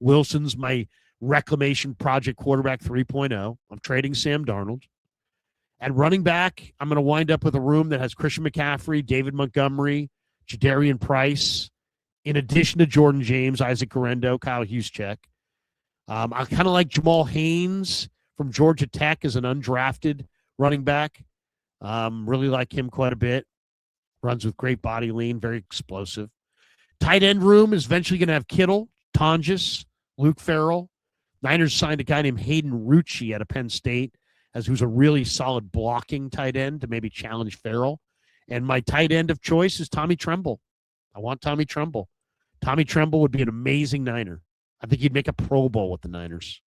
Wilson's my reclamation project quarterback 3.0. I'm trading Sam Darnold. At running back, I'm going to wind up with a room that has Christian McCaffrey, David Montgomery, Jadarian Price, in addition to Jordan James, Isaac Guerrero, Kyle Juszczyk. I kind of like Jamal Haynes from Georgia Tech as an undrafted running back. Really like him quite a bit. Runs with great body lean, very explosive. Tight end room is eventually going to have Kittle, Tonjes, Luke Farrell. Niners signed a guy named Hayden Rucci out of Penn State, who's a really solid blocking tight end to maybe challenge Farrell. And my tight end of choice is Tommy Tremble. I want Tommy Tremble. Tommy Tremble would be an amazing Niner. I think he'd make a Pro Bowl with the Niners.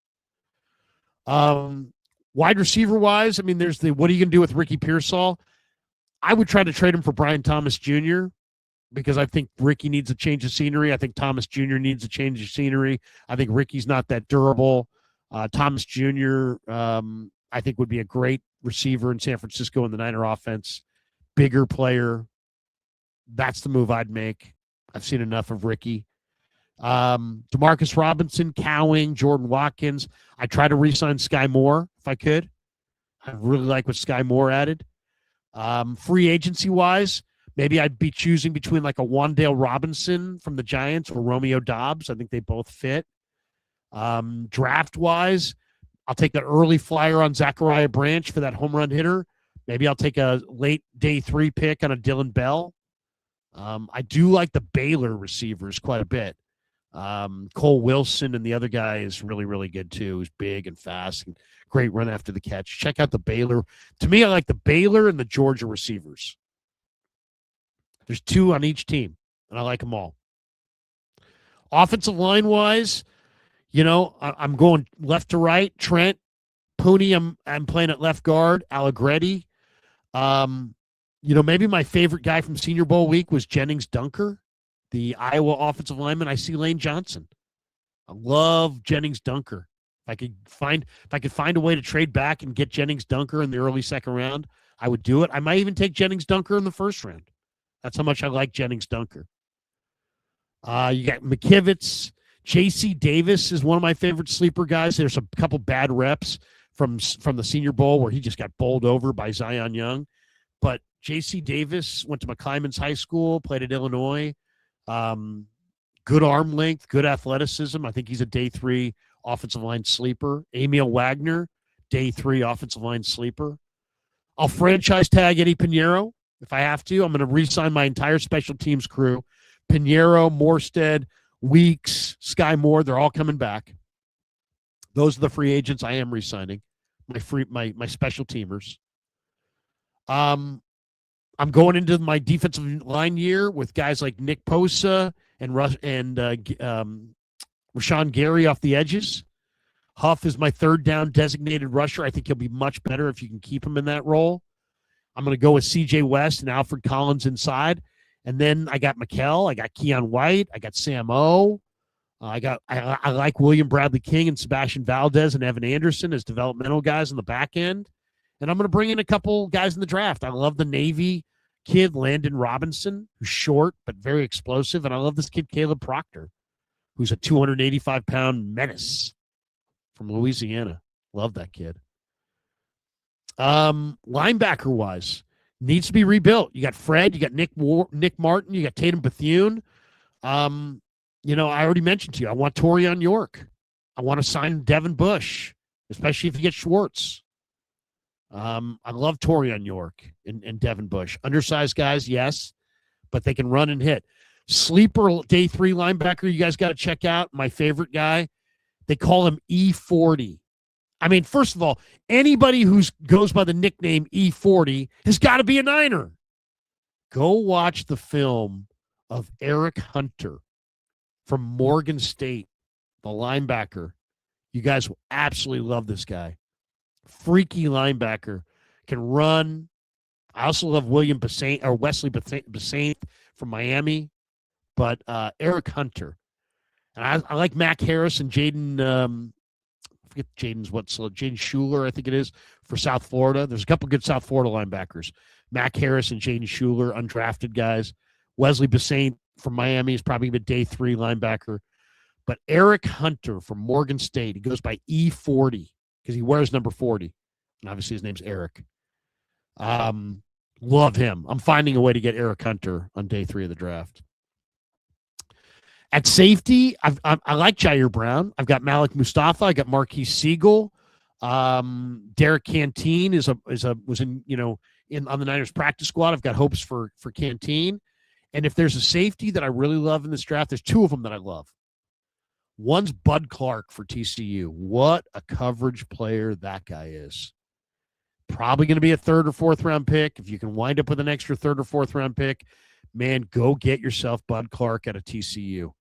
Wide receiver-wise, I mean, there's what are you going to do with Ricky Pearsall? I would try to trade him for Brian Thomas Jr. because I think Ricky needs a change of scenery. I think Thomas Jr. needs a change of scenery. I think Ricky's not that durable. Thomas Jr., I think, would be a great receiver in San Francisco in the Niner offense. Bigger player. That's the move I'd make. I've seen enough of Ricky. Demarcus Robinson, Cowing, Jordan Watkins. I try to re-sign Sky Moore if I could. I really like what Sky Moore added. Free agency-wise, maybe I'd be choosing between like a Wan'Dale Robinson from the Giants or Romeo Doubs. I think they both fit. Draft-wise, I'll take the early flyer on Zachariah Branch for that home run hitter. Maybe I'll take a late day 3 pick on a Dylan Bell. I do like the Baylor receivers quite a bit. Cole Wilson and the other guy is really, really good too. He's big and fast and great run after the catch. Check out the Baylor. To me, I like the Baylor and the Georgia receivers. There's 2 on each team, and I like them all. Offensive line-wise, I'm going left to right. Trent, Pooney, I'm playing at left guard. Allegretti. Maybe my favorite guy from Senior Bowl week was Jennings Dunker, the Iowa offensive lineman. I see Lane Johnson. I love Jennings Dunker. If I could find a way to trade back and get Jennings Dunker in the early second round, I would do it. I might even take Jennings Dunker in the first round. That's how much I like Jennings Dunker. You got McKivitz. J.C. Davis is one of my favorite sleeper guys. There's a couple bad reps from the Senior Bowl where he just got bowled over by Zion Young. But J.C. Davis went to McClymonds High School, played at Illinois. Good arm length, good athleticism. I think he's a day 3 offensive line sleeper. Emil Wagner, day 3 offensive line sleeper. I'll franchise tag Eddie Pinheiro if I have to. I'm going to re-sign my entire special teams crew. Pinheiro, Morstead, Weeks, Sky Moore, they're all coming back. Those are the free agents I am re-signing. My special teamers. I'm going into my defensive line year with guys like Nick Posa and Rashawn Gary off the edges. Huff is my third down designated rusher. I think he'll be much better if you can keep him in that role. I'm going to go with C.J. West and Alfred Collins inside. And then I got McKell. I got Keon White. I got Sam O. I like William Bradley King and Sebastian Valdez and Evan Anderson as developmental guys on the back end. And I'm going to bring in a couple guys in the draft. I love the Navy kid, Landon Robinson, who's short but very explosive. And I love this kid, Caleb Proctor, who's a 285-pound menace from Louisiana. Love that kid. Linebacker-wise, needs to be rebuilt. You got Fred, you got Nick Martin, you got Tatum Bethune. I already mentioned to you, I want Torian York. I want to sign Devin Bush, especially if you get Schwartz. I love Torian York and Devin Bush. Undersized guys, yes, but they can run and hit. Sleeper day 3 linebacker, you guys got to check out. My favorite guy, they call him E40. I mean, first of all, anybody who goes by the nickname E40 has got to be a Niner. Go watch the film of Eric Hunter from Morgan State, the linebacker. You guys will absolutely love this guy. Freaky linebacker, can run. I also love Wesley Basaint from Miami, but Eric Hunter. And I like Mac Harris and Jaden, Jaden Schuler, I think it is, for South Florida. There's a couple good South Florida linebackers. Mac Harris and Jaden Schuler, undrafted guys. Wesley Basaint from Miami is probably a day 3 linebacker. But Eric Hunter from Morgan State, he goes by E40 because he wears number 40. And obviously his name's Eric. Love him. I'm finding a way to get Eric Hunter on day 3 of the draft. At safety, I like Jair Brown. I've got Malik Mustafa. I got Marquise Siegel. Derek Canteen was in on the Niners practice squad. I've got hopes for Canteen. And if there's a safety that I really love in this draft, there's 2 of them that I love. One's Bud Clark for TCU. What a coverage player that guy is. Probably going to be a 3rd or 4th round pick. If you can wind up with an extra 3rd or 4th round pick, man, go get yourself Bud Clark at a TCU.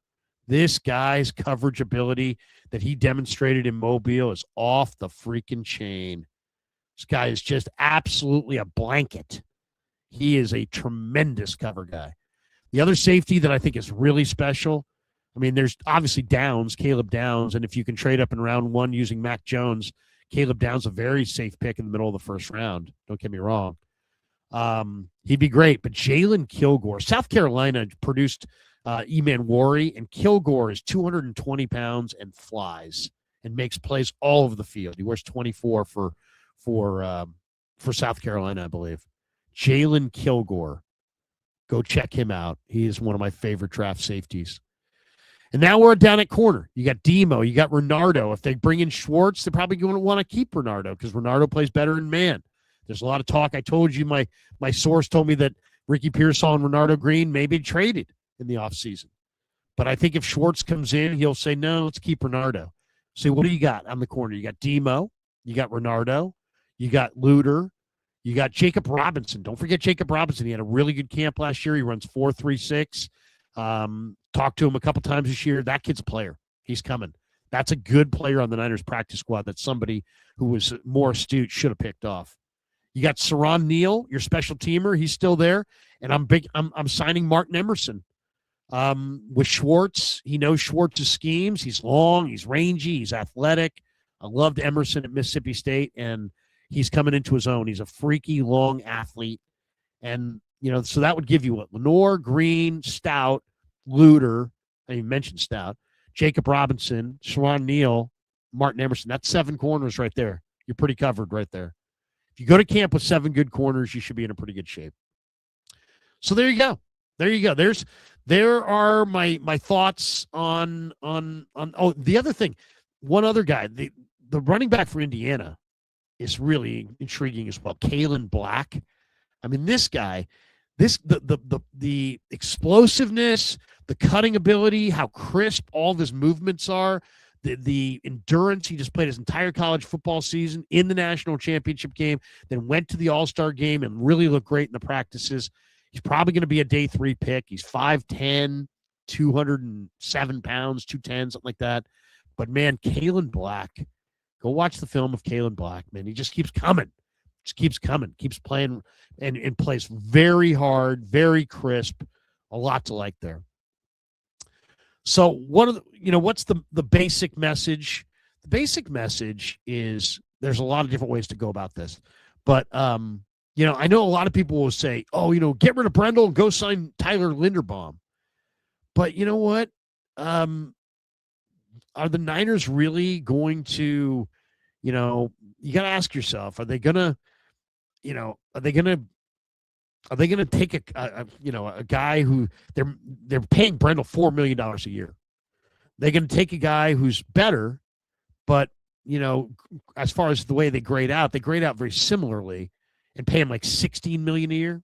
This guy's coverage ability that he demonstrated in Mobile is off the freaking chain. This guy is just absolutely a blanket. He is a tremendous cover guy. The other safety that I think is really special, I mean, there's obviously Downs, Caleb Downs, and if you can trade up in round 1 using Mac Jones, Caleb Downs a very safe pick in the middle of the first round. Don't get me wrong. He'd be great, but Jalen Kilgore, South Carolina produced Eman Wari, and Kilgore is 220 pounds and flies and makes plays all over the field. He wears 24 for South Carolina, I believe. Jalen Kilgore, go check him out. He is one of my favorite draft safeties. And now we're down at corner. You got Demo, you got Renardo. If they bring in Schwartz, they're probably going to want to keep Renardo because Renardo plays better in man. There's a lot of talk. I told you my source told me that Ricky Pearsall and Renardo Green may be traded in the offseason. But I think if Schwartz comes in, he'll say, no, let's keep Renardo. So what do you got on the corner? You got Demo, you got Renardo, you got Luter, you got Jacob Robinson. Don't forget Jacob Robinson. He had a really good camp last year. He runs 4.36. Talked to him a couple times this year. That kid's a player. He's coming. That's a good player on the Niners practice squad. That's somebody who was more astute, should have picked off. You got Saron Neal, your special teamer. He's still there. And I'm signing Martin Emerson. With Schwartz, he knows Schwartz's schemes. He's long, he's rangy, he's athletic. I loved Emerson at Mississippi State, and he's coming into his own. He's a freaky long athlete. And, so that would give you what? Lenore, Green, Stout, Luter, I mentioned Stout, Jacob Robinson, Saron Neal, Martin Emerson. That's 7 corners right there. You're pretty covered right there. If you go to camp with 7 good corners, you should be in a pretty good shape. So there you go. There are my thoughts on the other thing. One other guy, the running back for Indiana is really intriguing as well. Kalen Black. I mean, this guy, the explosiveness, the cutting ability, how crisp all of his movements are, the endurance. He just played his entire college football season in the national championship game, then went to the All-Star game and really looked great in the practices. He's probably going to be a day 3 pick. He's 5'10", 207 pounds, 210, something like that. But, man, Kalen Black, go watch the film of Kalen Black, man. He just keeps coming. Keeps playing and plays very hard, very crisp. A lot to like there. So what's the basic message? The basic message is there's a lot of different ways to go about this. But, I know a lot of people will say, get rid of Brendel and go sign Tyler Linderbaum. But you know what? Are the Niners really going to, you got to ask yourself, are they going to take a guy who they're paying Brendel $4 million a year? They're going to take a guy who's better, but, as far as the way they grade out very similarly, and pay him like $16 million a year.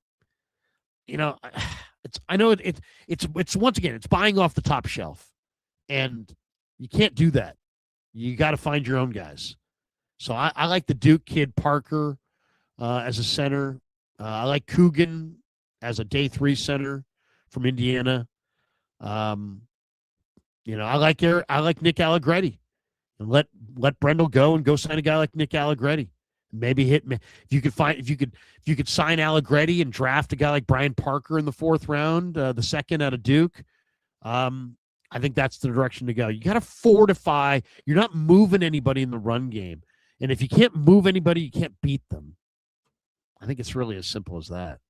It's once again, it's buying off the top shelf, and you can't do that. You got to find your own guys. So I like the Duke kid Parker as a center. I like Coogan as a day 3 center from Indiana. I like Nick Allegretti, and let Brendel go and go sign a guy like Nick Allegretti. Maybe if you could sign Allegretti and draft a guy like Brian Parker in the 4th round, the second out of Duke. I think that's the direction to go. You got to fortify. You're not moving anybody in the run game, and if you can't move anybody, you can't beat them. I think it's really as simple as that.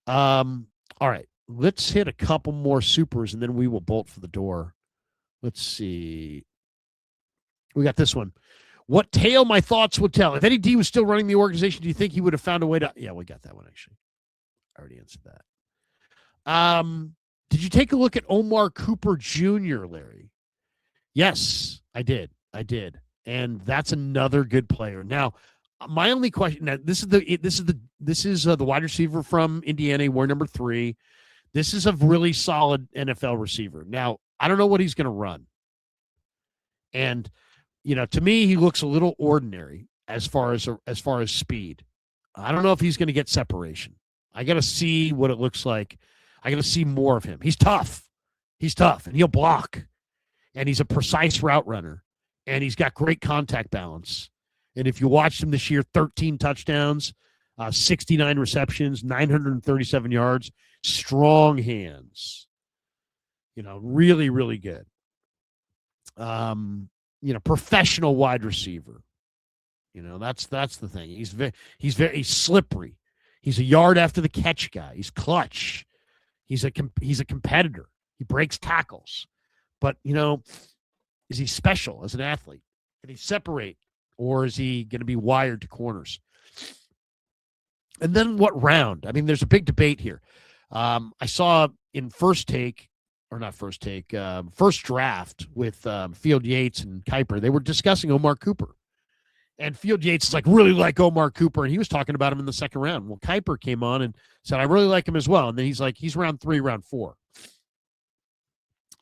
All right, let's hit a couple more supers, and then we will bolt for the door. Let's see. We got this one. What tale my thoughts would tell. If Eddie D was still running the organization, do you think he would have found a way to... Yeah, we got that one, actually. I already answered that. Did you take a look at Omar Cooper Jr., Larry? Yes, I did. And that's another good player. Now, my only question... Now, this is the wide receiver from Indiana. He wore number 3. This is a really solid NFL receiver. Now, I don't know what he's going to run. And... to me, he looks a little ordinary as far as speed. I don't know if he's going to get separation. I got to see what it looks like. I got to see more of him. He's tough, and he'll block, and he's a precise route runner, and he's got great contact balance. And if you watched him this year, 13 touchdowns, 69 receptions, 937 yards, strong hands. Really, really good. Professional wide receiver. That's the thing. He's slippery. He's a yard after the catch guy. He's clutch. He's a competitor. He breaks tackles. But, is he special as an athlete? Can he separate, or is he going to be wired to corners? And then what round? I mean, there's a big debate here. I saw in First Draft with Field Yates and Kuiper, they were discussing Omar Cooper. And Field Yates is really like Omar Cooper, and he was talking about him in the 2nd round. Well, Kuiper came on and said, I really like him as well. And then he's round 3, round 4.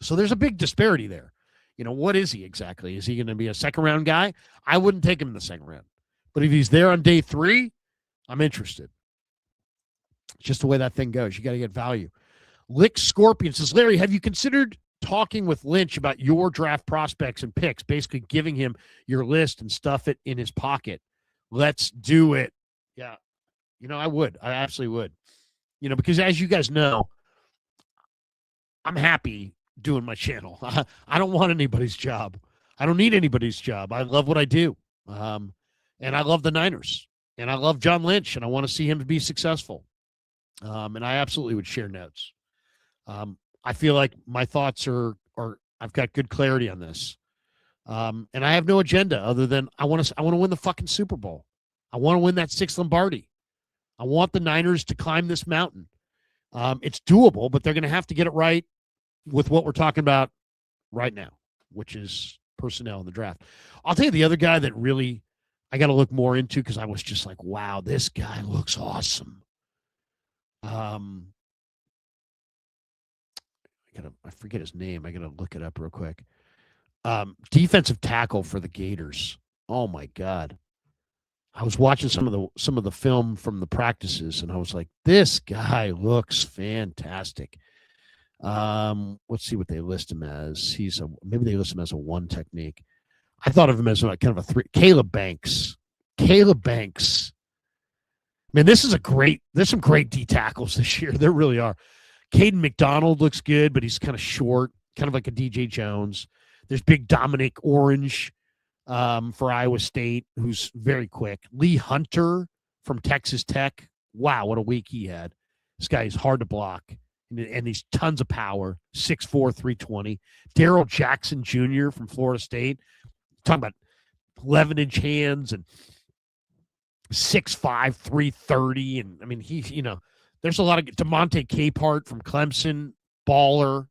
So there's a big disparity there. What is he exactly? Is he going to be a second-round guy? I wouldn't take him in the second round. But if he's there on day 3, I'm interested. It's just the way that thing goes. You got to get value. Lick Scorpion says, Larry, have you considered talking with Lynch about your draft prospects and picks, basically giving him your list and stuff it in his pocket? Let's do it. Yeah. I would. I absolutely would. Because as you guys know, I'm happy doing my channel. I don't want anybody's job. I don't need anybody's job. I love what I do. And I love the Niners. And I love John Lynch, and I want to see him be successful. And I absolutely would share notes. I feel like my thoughts are I've got good clarity on this. And I have no agenda other than I want to win the fucking Super Bowl. I want to win that 6th Lombardi. I want the Niners to climb this mountain. It's doable, but they're going to have to get it right with what we're talking about right now, which is personnel in the draft. I'll tell you the other guy that really I got to look more into because I was just like, wow, this guy looks awesome. I forget his name. I got to look it up real quick. Defensive tackle for the Gators. Oh my God. I was watching some of the film from the practices, and I was like, this guy looks fantastic. Let's see what they list him as. Maybe they list him as a 1 technique. I thought of him as kind of a 3. Caleb Banks. Man, there's some great D tackles this year. There really are. Caden McDonald looks good, but he's kind of short, kind of like a DJ Jones. There's big Dominic Orange for Iowa State, who's very quick. Lee Hunter from Texas Tech. Wow, what a week he had. This guy is hard to block, and he's tons of power, 6'4", 320. Darrell Jackson Jr. from Florida State. Talking about 11-inch hands and 6'5", 330. And, I mean, there's a lot of DeMonte Capehart from Clemson, baller.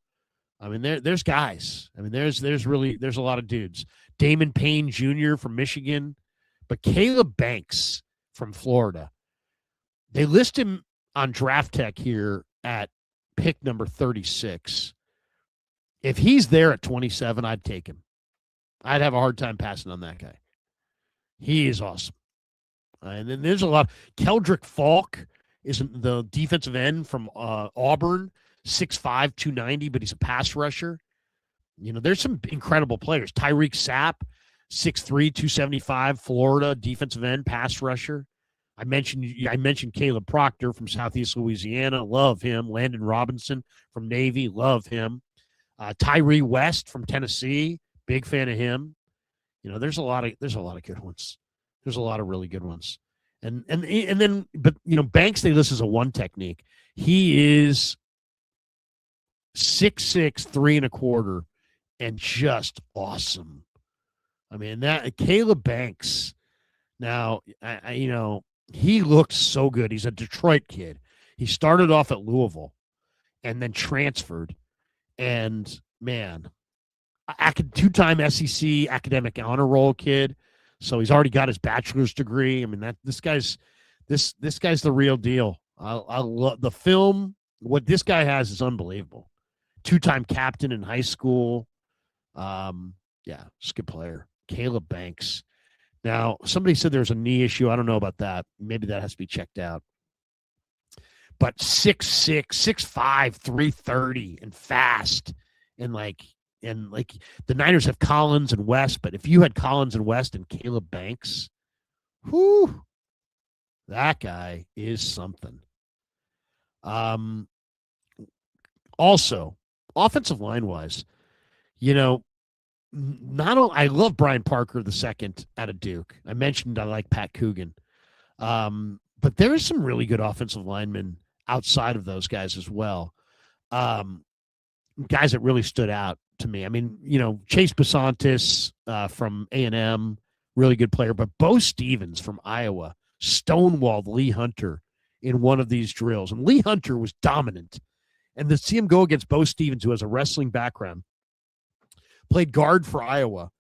I mean, there's guys. I mean, there's a lot of dudes. Damon Payne Jr. from Michigan, but Caleb Banks from Florida. They list him on Draft Tech here at pick number 36. If he's there at 27, I'd take him. I'd have a hard time passing on that guy. He is awesome. And then there's a lot. Keldrick Falk is the defensive end from Auburn, 6'5", 290, but he's a pass rusher. There's some incredible players. Tyreek Sapp, 6'3", 275, Florida, defensive end, pass rusher. I mentioned Caleb Proctor from Southeast Louisiana. Love him. Landon Robinson from Navy. Love him. Tyree West from Tennessee. Big fan of him. There's a lot of good ones. There's a lot of really good ones. And then Banks they list as a 1 technique. He is 6'6", 3 1/4, and just awesome. I mean, that Caleb Banks. Now, he looks so good. He's a Detroit kid. He started off at Louisville, and then transferred. And man, 2-time SEC academic honor roll kid. So he's already got his bachelor's degree. I mean, this guy's the real deal. I love the film. What this guy has is unbelievable. 2-time captain in high school. Yeah, just a good player. Caleb Banks. Now, somebody said there's a knee issue. I don't know about that. Maybe that has to be checked out. But 6'6", 6'5", 330, and fast. And the Niners have Collins and West, but if you had Collins and West and Caleb Banks, whoo, that guy is something. Also, offensive line-wise, I love Brian Parker II out of Duke. I mentioned I like Pat Coogan. But there is some really good offensive linemen outside of those guys as well. Guys that really stood out to me. I mean, Chase Besantis from A&M, really good player. But Bo Stevens from Iowa stonewalled Lee Hunter in one of these drills. And Lee Hunter was dominant. And to see him go against Bo Stevens, who has a wrestling background, played guard for Iowa.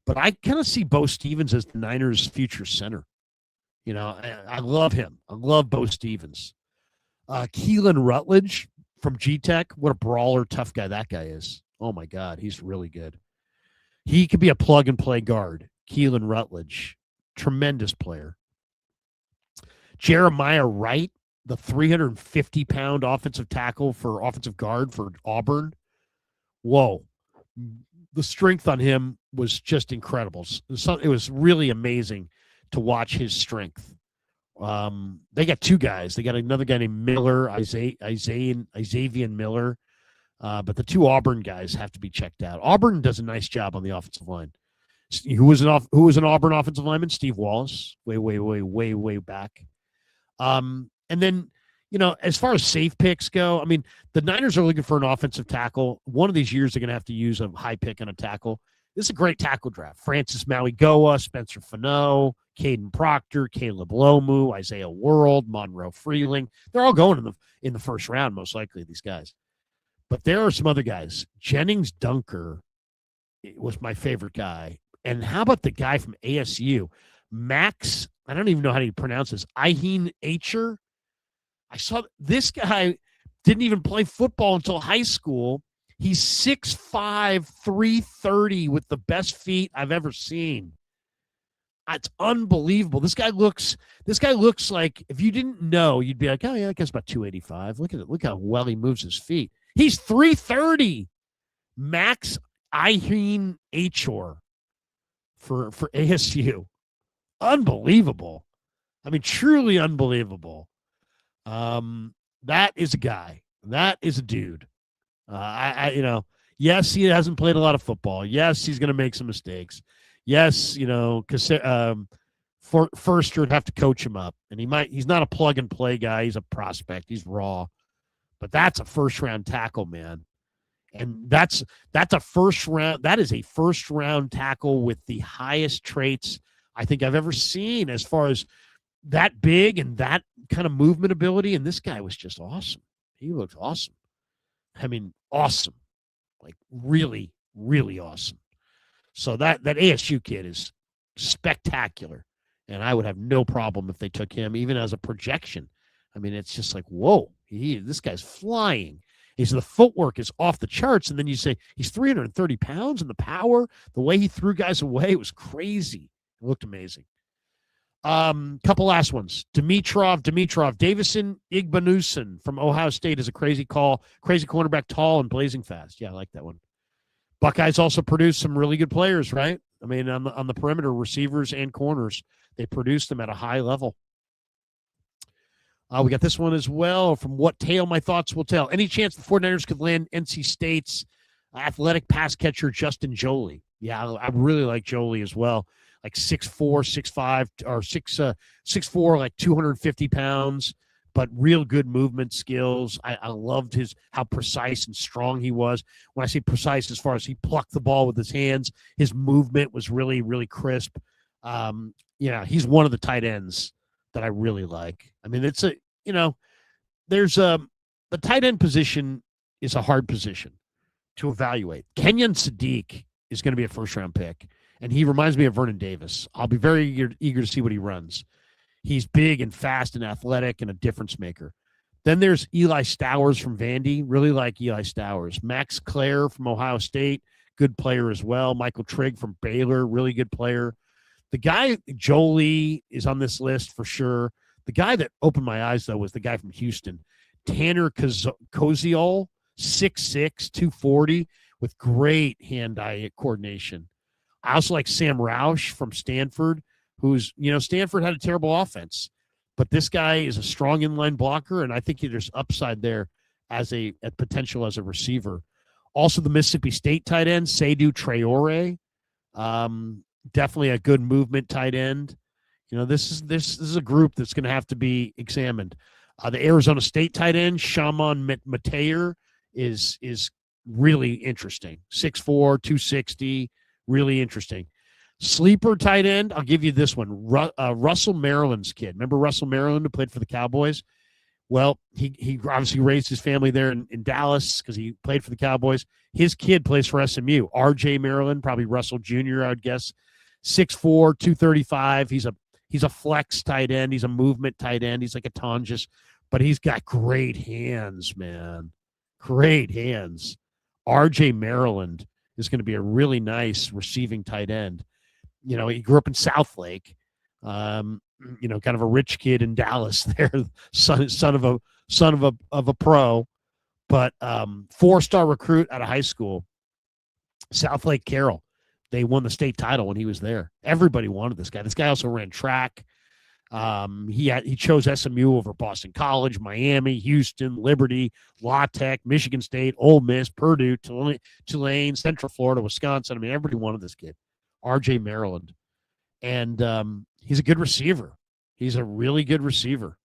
But I kind of see Bo Stevens as the Niners' future center. I love him. I love Bo Stevens. Keelan Rutledge from G-Tech. What a brawler, tough guy that guy is. Oh, my God. He's really good. He could be a plug-and-play guard. Keelan Rutledge, tremendous player. Jeremiah Wright, the 350-pound offensive guard for Auburn. Whoa. The strength on him was just incredible. It was really amazing to watch his strength. They got two guys. They got another guy named Miller, Isavian Miller. But the two Auburn guys have to be checked out. Auburn does a nice job on the offensive line. Who was an Auburn offensive lineman? Steve Wallace, way back. And then, as far as safe picks go, I mean, the Niners are looking for an offensive tackle. One of these years, they're going to have to use a high pick on a tackle. This is a great tackle draft. Francis Mauigoa, Spencer Fano, Caden Proctor, Caleb Lomu, Isaiah World, Monroe Freeling. They're all going in the first round, most likely, these guys. But there are some other guys. Jennings Dunker was my favorite guy. And how about the guy from ASU? Max, I don't even know how to pronounce this, Iheen Acher. I saw this guy didn't even play football until high school. He's 6'5", 330 with the best feet I've ever seen. It's unbelievable. This guy looks like, if you didn't know, you'd be like, oh yeah, I guess about 285. Look at it. Look how well he moves his feet. He's 330. Max Iheen Acher for ASU. Unbelievable. I mean, truly unbelievable. That is a guy. That is a dude. Yes, he hasn't played a lot of football. Yes, he's going to make some mistakes. Yes, because First would have to coach him up, and he's not a plug and play guy. He's a prospect. He's raw, but that's a first round tackle, man. And that's a first round. That is a first round tackle with the highest traits I think I've ever seen, as far as that big and that kind of movement ability. And this guy was just awesome. He looked awesome. I mean, awesome, like really, really awesome. So that ASU kid is spectacular, and I would have no problem if they took him, even as a projection. I mean, it's just like, whoa, this guy's flying. He said the footwork is off the charts, and then you say he's 330 pounds, and the power, the way he threw guys away, it was crazy. It looked amazing. Couple last ones. Dimitrov, Davison Igbanuson from Ohio State is a crazy cornerback, tall and blazing fast. Yeah, I like that one. Buckeyes also produced some really good players, right? I mean, on the perimeter, receivers and corners, they produced them at a high level. We got this one as well from What Tale My Thoughts Will Tell. Any chance the 49ers could land NC State's athletic pass catcher, Justin Joly? Yeah, I really like Joly as well. Like 6'4", 6'5", or 6'4", like 250 pounds, but real good movement skills. I loved how precise and strong he was. When I say precise, as far as he plucked the ball with his hands, his movement was really, really crisp. He's one of the tight ends that I really like. I mean, the tight end position is a hard position to evaluate. Kenyon Sadiq is going to be a first-round pick, and he reminds me of Vernon Davis. I'll be very eager to see what he runs. He's big and fast and athletic and a difference maker. Then there's Eli Stowers from Vandy. Really like Eli Stowers. Max Clare from Ohio State, good player as well. Michael Trigg from Baylor, really good player. The guy, Jolie, is on this list for sure. The guy that opened my eyes, though, was the guy from Houston, Tanner Koziol, 6'6", 240, with great hand-eye coordination. I also like Sam Roush from Stanford, Stanford had a terrible offense, but this guy is a strong inline blocker, and I think there's upside there as a potential as a receiver. Also, the Mississippi State tight end, Seydou Traore, definitely a good movement tight end. This is a group that's going to have to be examined. The Arizona State tight end, Shaman Mateer, is really interesting. 6'4", 260, really interesting. Sleeper tight end, I'll give you this one. Russell Maryland's kid. Remember Russell Maryland, who played for the Cowboys? Well, he obviously raised his family there in Dallas because he played for the Cowboys. His kid plays for SMU. RJ Maryland, probably Russell Jr., I would guess. 6'4", 235. He's a flex tight end. He's a movement tight end. He's like a Tonjes, but he's got great hands, man. Great hands. RJ Maryland is going to be a really nice receiving tight end. You know, he grew up in Southlake, you know, kind of a rich kid in Dallas there, son of a pro, but 4-star recruit out of high school, Southlake Carroll. They won the state title when he was there. Everybody wanted this guy. This guy also ran track. He chose SMU over Boston College, Miami, Houston, Liberty, La Tech, Michigan State, Ole Miss, Purdue, Tulane, Central Florida, Wisconsin. I mean, everybody wanted this kid, RJ Maryland. And he's a good receiver. He's a really good receiver.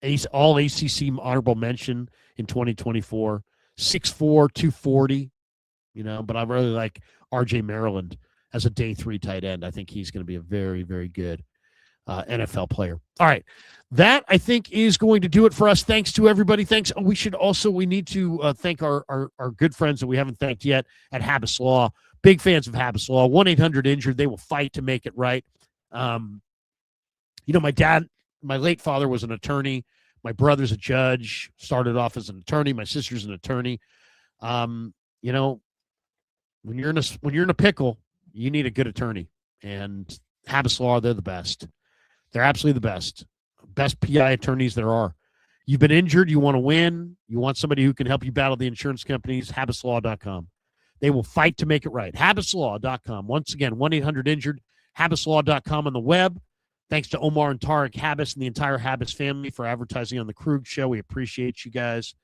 He's all ACC honorable mention in 2024, 6'4", 240, you know, but I really like RJ Maryland as a day 3 tight end. I think he's going to be a very, very good NFL player. All right. That, I think, is going to do it for us. Thanks to everybody. Thanks. We need to thank our good friends that we haven't thanked yet at Habbas Law. Big fans of Habbas Law. 1-800-INJURED. They will fight to make it right. You know, my late father was an attorney. My brother's a judge, started off as an attorney. My sister's an attorney. You know, when you're in a pickle, you need a good attorney. And Habbas Law, they're the best. They're absolutely the best. Best PI attorneys there are. You've been injured, you want to win, you want somebody who can help you battle the insurance companies, HabbasLaw.com. They will fight to make it right. HabbasLaw.com. Once again, 1-800-INJURED, HabbasLaw.com on the web. Thanks to Omar and Tarek Habbas and the entire Habbas family for advertising on the Krug Show. We appreciate you guys.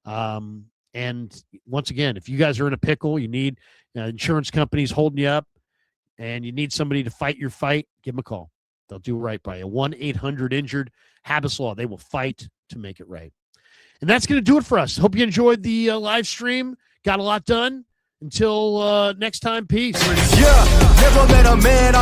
And once again, if you guys are in a pickle, you need insurance companies holding you up, and you need somebody to fight your fight, give them a call. They'll do right by you. 1-800-INJURED, Habbas Law. They will fight to make it right. And that's going to do it for us. Hope you enjoyed the live stream. Got a lot done. Until next time, peace. Yeah, never met a man.